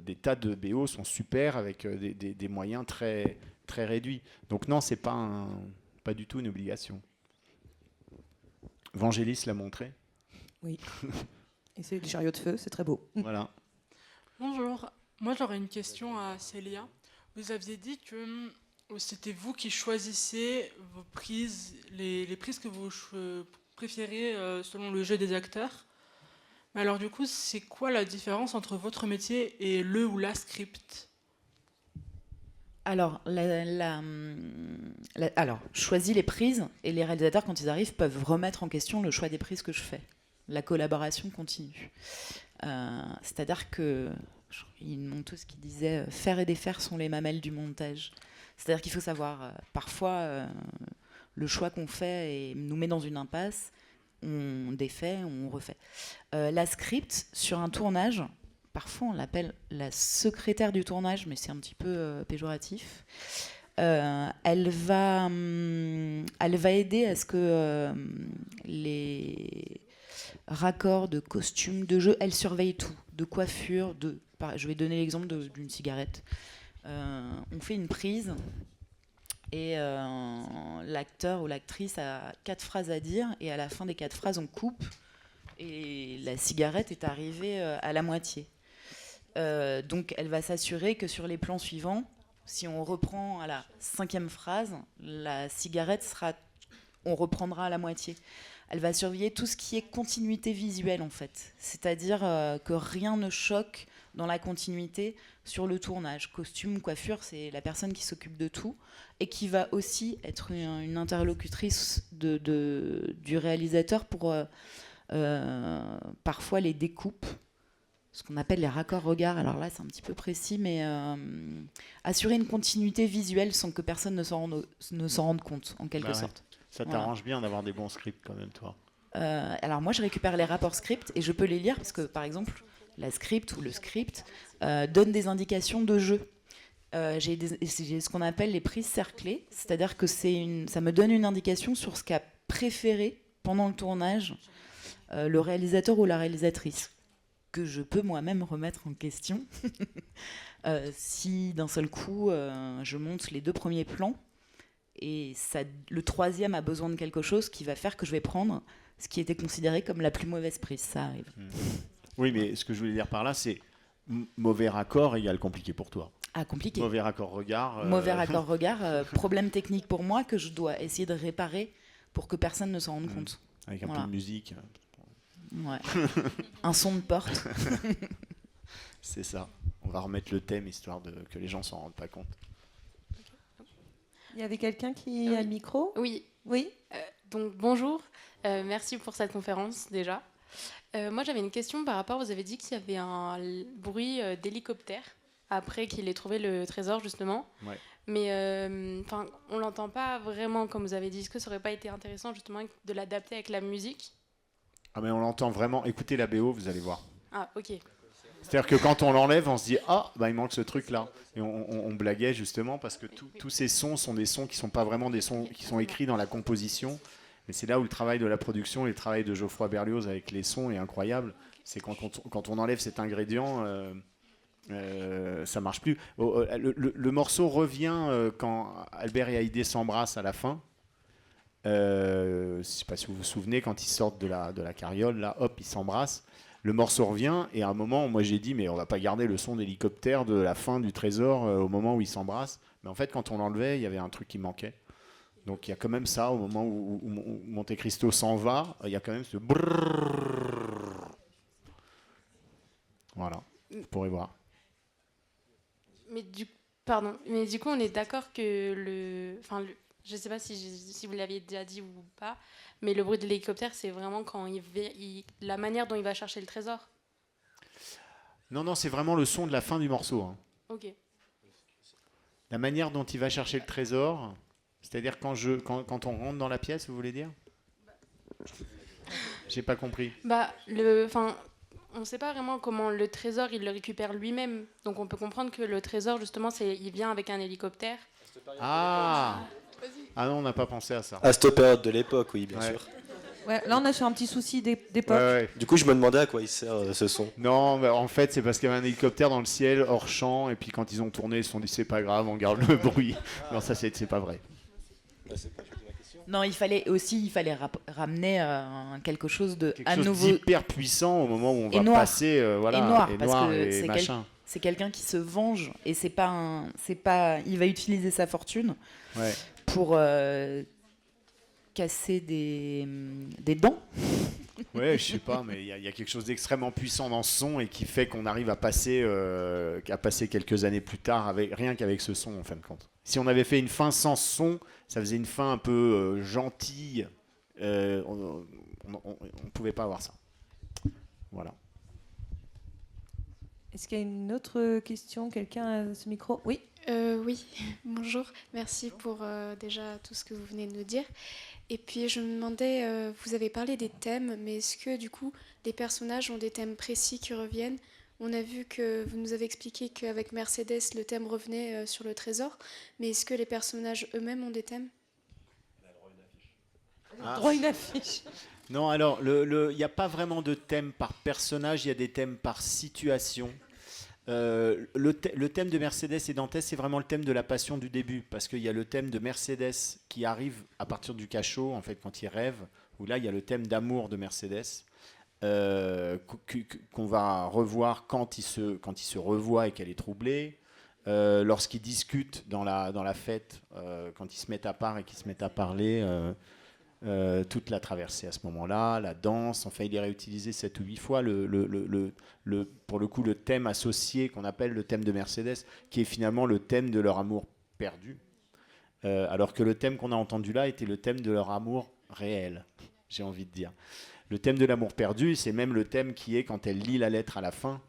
Des tas de BO sont super avec des moyens très, très réduits. Donc non, c'est pas du tout une obligation. Vangelis l'a montré. Oui. Et c'est du chariot de feu, c'est très beau. Voilà. Bonjour. Moi, j'aurais une question à Célia. Vous aviez dit que c'était vous qui choisissez vos prises, les prises que vous préférez selon le jeu des acteurs. Mais alors du coup, c'est quoi la différence entre votre métier et le ou la script? Alors, je choisis les prises et les réalisateurs, quand ils arrivent, peuvent remettre en question le choix des prises que je fais. La collaboration continue. C'est-à-dire que ils m'ont tous qui disaient faire et défaire sont les mamelles du montage. C'est-à-dire qu'il faut savoir, parfois, le choix qu'on fait et nous met dans une impasse, on défait, on refait. La script, sur un tournage, parfois on l'appelle la secrétaire du tournage, mais c'est un petit peu péjoratif. Elle va aider à ce que les raccords de costumes, de jeu, elle surveille tout, de coiffure, je vais donner l'exemple d'une cigarette. On fait une prise et l'acteur ou l'actrice a 4 phrases à dire et à la fin des 4 phrases on coupe et la cigarette est arrivée à la moitié. Donc elle va s'assurer que sur les plans suivants, si on reprend à la 5e phrase, la cigarette on reprendra à la moitié. Elle va surveiller tout ce qui est continuité visuelle en fait, c'est-à-dire que rien ne choque dans la continuité sur le tournage. Costume, coiffure, c'est la personne qui s'occupe de tout et qui va aussi être une interlocutrice du réalisateur pour parfois les découpes, ce qu'on appelle les raccords regards. Alors là, c'est un petit peu précis, mais assurer une continuité visuelle sans que personne ne s'en rende compte, en quelque sorte. Ça t'arrange bien d'avoir des bons scripts quand même, toi. Alors moi, je récupère les rapports scripts et je peux les lire parce que, par exemple, la script ou le script donne des indications de jeu. J'ai ce qu'on appelle les prises cerclées, c'est-à-dire que ça me donne une indication sur ce qu'a préféré pendant le tournage le réalisateur ou la réalisatrice, que je peux moi-même remettre en question. Si d'un seul coup, je monte les 2 premiers plans, et le 3e a besoin de quelque chose qui va faire que je vais prendre ce qui était considéré comme la plus mauvaise prise. Ça arrive. Oui, mais ce que je voulais dire par là, c'est mauvais raccord égale compliqué pour toi. Ah, compliqué. Mauvais raccord regard. Mauvais raccord regard, problème technique pour moi que je dois essayer de réparer pour que personne ne s'en rende compte. Avec un peu de musique. Ouais. Un son de porte. C'est ça. On va remettre le thème histoire que les gens s'en rendent pas compte. Il y avait quelqu'un qui a le micro? Oui. Oui. Donc bonjour, merci pour cette conférence déjà. Moi j'avais une question par rapport, vous avez dit qu'il y avait un bruit d'hélicoptère après qu'il ait trouvé le trésor, justement. Ouais. Mais on l'entend pas vraiment, comme vous avez dit. Est-ce que ça aurait pas été intéressant, justement, de l'adapter avec la musique? Ah, mais on l'entend vraiment. Écoutez la BO, vous allez voir. Ah, ok. C'est-à-dire que quand on l'enlève, on se dit ah bah il manque ce truc là et on blaguait justement parce que tous ces sons sont des sons qui sont pas vraiment des sons qui sont écrits dans la composition, mais c'est là où le travail de la production et le travail de Geoffroy Berlioz avec les sons est incroyable. C'est quand on enlève cet ingrédient, ça marche plus. Le morceau revient quand Albert et Haïdé s'embrassent à la fin. Je sais pas si vous vous souvenez, quand ils sortent de la carriole là, hop, ils s'embrassent. Le morceau revient et à un moment, moi j'ai dit mais on va pas garder le son d'hélicoptère de la fin du trésor au moment où ils s'embrassent. Mais en fait, quand on l'enlevait, il y avait un truc qui manquait. Donc il y a quand même ça au moment où Monte Cristo s'en va, il y a quand même ce brrrr. Voilà, vous pourrez voir. Mais du coup, on est d'accord que je sais pas si vous l'aviez déjà dit ou pas, mais le bruit de l'hélicoptère, c'est vraiment quand la manière dont il va chercher le trésor. Non, c'est vraiment le son de la fin du morceau. Hein. Ok. La manière dont il va chercher le trésor, c'est-à-dire quand on rentre dans la pièce, vous voulez dire? J'ai pas compris. On ne sait pas vraiment comment le trésor, il le récupère lui-même. Donc on peut comprendre que le trésor, justement, il vient avec un hélicoptère. Ah non, on n'a pas pensé à ça. À cette période de l'époque, oui, bien sûr. Ouais, là, on a sur un petit souci d'époque. Ouais. Du coup, je me demandais à quoi il sert ce son. Non, bah, en fait, c'est parce qu'il y avait un hélicoptère dans le ciel, hors champ, et puis quand ils ont tourné, ils se sont dit c'est pas grave, on garde le bruit. Non, ça, c'est pas vrai. Non, il fallait ramener quelque chose de Quelque chose d'hyper puissant au moment où on va noir. passer, voilà, et noir, et parce noir que et machin. c'est quelqu'un qui se venge et c'est pas, il va utiliser sa fortune pour casser des dents. Ouais, je sais pas, mais il y a quelque chose d'extrêmement puissant dans ce son et qui fait qu'on arrive à passer quelques années plus tard rien qu'avec ce son en fin de compte. Si on avait fait une fin sans son, ça faisait une fin un peu gentille. On pouvait pas avoir ça. Voilà. Est-ce qu'il y a une autre question? Quelqu'un à ce micro? Oui. Oui, bonjour. Merci pour déjà tout ce que vous venez de nous dire. Et puis je me demandais, vous avez parlé des thèmes, mais est-ce que du coup les personnages ont des thèmes précis qui reviennent? On a vu que vous nous avez expliqué qu'avec Mercedes, le thème revenait sur le trésor, mais est-ce que les personnages eux-mêmes ont des thèmes? Droit à une affiche. Non, alors, il n'y a pas vraiment de thème par personnage, il y a des thèmes par situation. Le thème de Mercedes et Dantès, c'est vraiment le thème de la passion du début, parce qu'il y a le thème de Mercedes qui arrive à partir du cachot, en fait, quand il rêve, où là, il y a le thème d'amour de Mercedes, qu'on va revoir quand il se revoit et qu'elle est troublée, lorsqu'ils discutent dans la fête, quand ils se mettent à part et qu'ils se mettent à parler, toute la traversée à ce moment-là, la danse, enfin il est réutilisé 7 ou 8 fois pour le coup le thème associé qu'on appelle le thème de Mercedes, qui est finalement le thème de leur amour perdu, alors que le thème qu'on a entendu là était le thème de leur amour réel, j'ai envie de dire. Le thème de l'amour perdu, c'est même le thème qui est quand elle lit la lettre à la fin,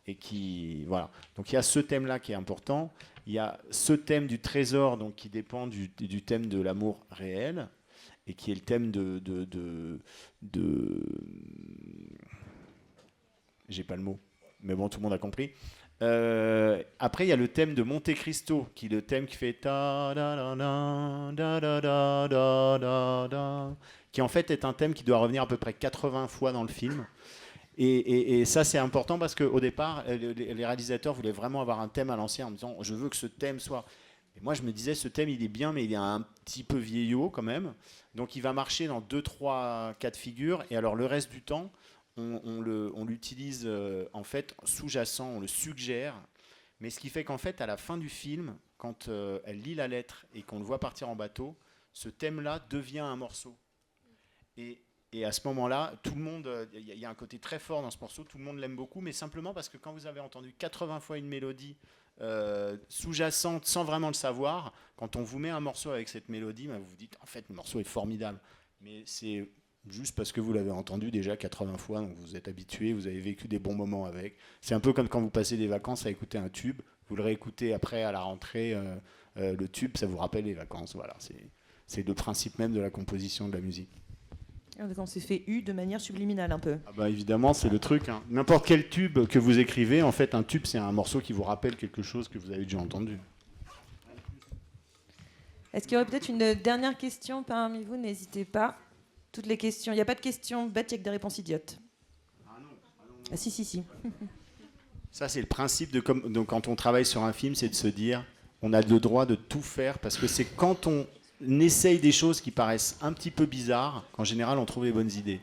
et qui voilà. Donc il y a ce thème-là qui est important, il y a ce thème du trésor donc qui dépend du thème de l'amour réel, et qui est le thème de j'ai pas le mot, mais bon, tout le monde a compris. Après, il y a le thème de Monte Cristo, qui est le thème qui fait ta da da da da da da da da, qui en fait est un thème qui doit revenir à peu près 80 fois dans le film. Et ça, c'est important parce qu'au départ, les réalisateurs voulaient vraiment avoir un thème à l'ancien en disant je veux que ce thème soit... Et moi, je me disais, ce thème, il est bien, mais il est un petit peu vieillot quand même. Donc, il va marcher dans 2-3 cas de figure. Et alors, le reste du temps, on l'utilise en fait sous-jacent, on le suggère. Mais ce qui fait qu'en fait, à la fin du film, quand elle lit la lettre et qu'on le voit partir en bateau, ce thème-là devient un morceau. Et à ce moment-là, tout le monde, il y a un côté très fort dans ce morceau, tout le monde l'aime beaucoup, mais simplement parce que quand vous avez entendu 80 fois une mélodie sous-jacente sans vraiment le savoir, quand on vous met un morceau avec cette mélodie, vous vous dites en fait le morceau est formidable, mais c'est juste parce que vous l'avez entendu déjà 80 fois, donc vous êtes habitué, vous avez vécu des bons moments avec. C'est un peu comme quand vous passez des vacances à écouter un tube, Vous le réécoutez après à la rentrée, le tube, ça vous rappelle les vacances. Voilà, c'est le principe même de la composition de la musique. On s'est fait de manière subliminale un peu. Ah bah évidemment, c'est le truc. Hein. N'importe quel tube que vous écrivez, en fait, un tube, c'est un morceau qui vous rappelle quelque chose que vous avez déjà entendu. Est-ce qu'il y aurait peut-être une dernière question parmi vous? N'hésitez pas. Toutes les questions. Il n'y a pas de questions bêtes, il n'y a que des réponses idiotes. Ah si. Ça, c'est le principe donc, quand on travaille sur un film, c'est de se dire, on a le droit de tout faire, parce que c'est quand on essaye des choses qui paraissent un petit peu bizarres qu'en général, on trouve les bonnes idées.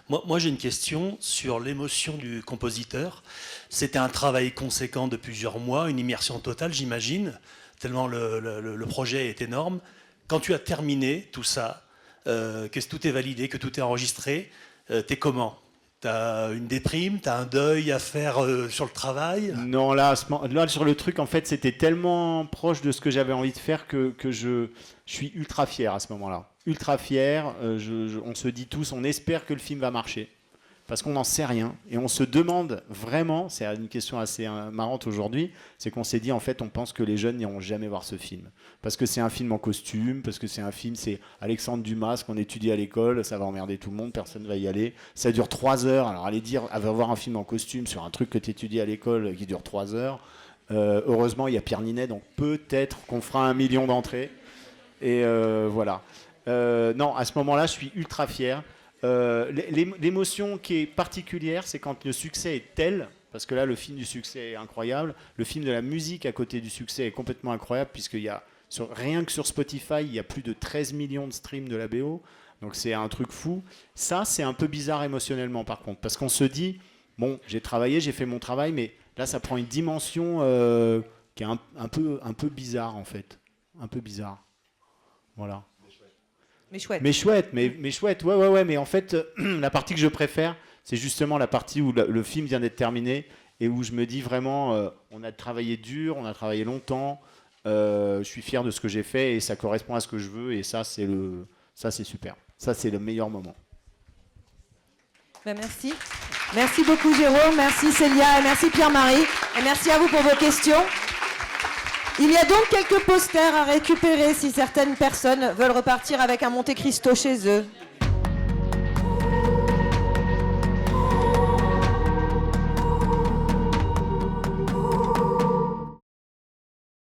Moi j'ai une question sur l'émotion du compositeur. C'était un travail conséquent de plusieurs mois, une immersion totale, j'imagine, tellement le projet est énorme. Quand tu as terminé tout ça, que tout est validé, que tout est enregistré, t'es comment? T'as une déprime, t'as un deuil à faire sur le travail? Non, là sur le truc, en fait, c'était tellement proche de ce que j'avais envie de faire que je suis ultra fier à ce moment-là. Ultra fier, on se dit tous, on espère que le film va marcher. Parce qu'on n'en sait rien. Et on se demande vraiment, c'est une question assez marrante aujourd'hui, c'est qu'on s'est dit, en fait, on pense que les jeunes n'iront jamais voir ce film. Parce que c'est un film en costume, parce que c'est Alexandre Dumas, ce qu'on étudie à l'école, ça va emmerder tout le monde, personne ne va y aller. Ça dure 3 heures, alors aller voir un film en costume sur un truc que tu étudies à l'école qui dure 3 heures. Heureusement, il y a Pierre Ninet, donc peut-être qu'on fera 1 million d'entrées. Et voilà. Non, à ce moment-là, je suis ultra fier. L'émotion qui est particulière, c'est quand le succès est tel, parce que là, le film du succès est incroyable, le film de la musique à côté du succès est complètement incroyable, puisqu'il y a, rien que sur Spotify, il y a plus de 13 millions de streams de la BO, donc c'est un truc fou. Ça, c'est un peu bizarre émotionnellement, par contre, parce qu'on se dit, bon, j'ai travaillé, j'ai fait mon travail, mais là, ça prend une dimension qui est un peu bizarre, en fait. Un peu bizarre. Voilà. Mais chouette. Mais chouette, ouais, mais en fait, la partie que je préfère, c'est justement la partie où le film vient d'être terminé et où je me dis vraiment, on a travaillé dur, on a travaillé longtemps, je suis fier de ce que j'ai fait et ça correspond à ce que je veux et ça, c'est super. Ça, c'est le meilleur moment. Ben merci. Merci beaucoup, Jérôme. Merci, Célia. Et merci, Pierre-Marie. Et merci à vous pour vos questions. Il y a donc quelques posters à récupérer si certaines personnes veulent repartir avec un Monte Cristo chez eux.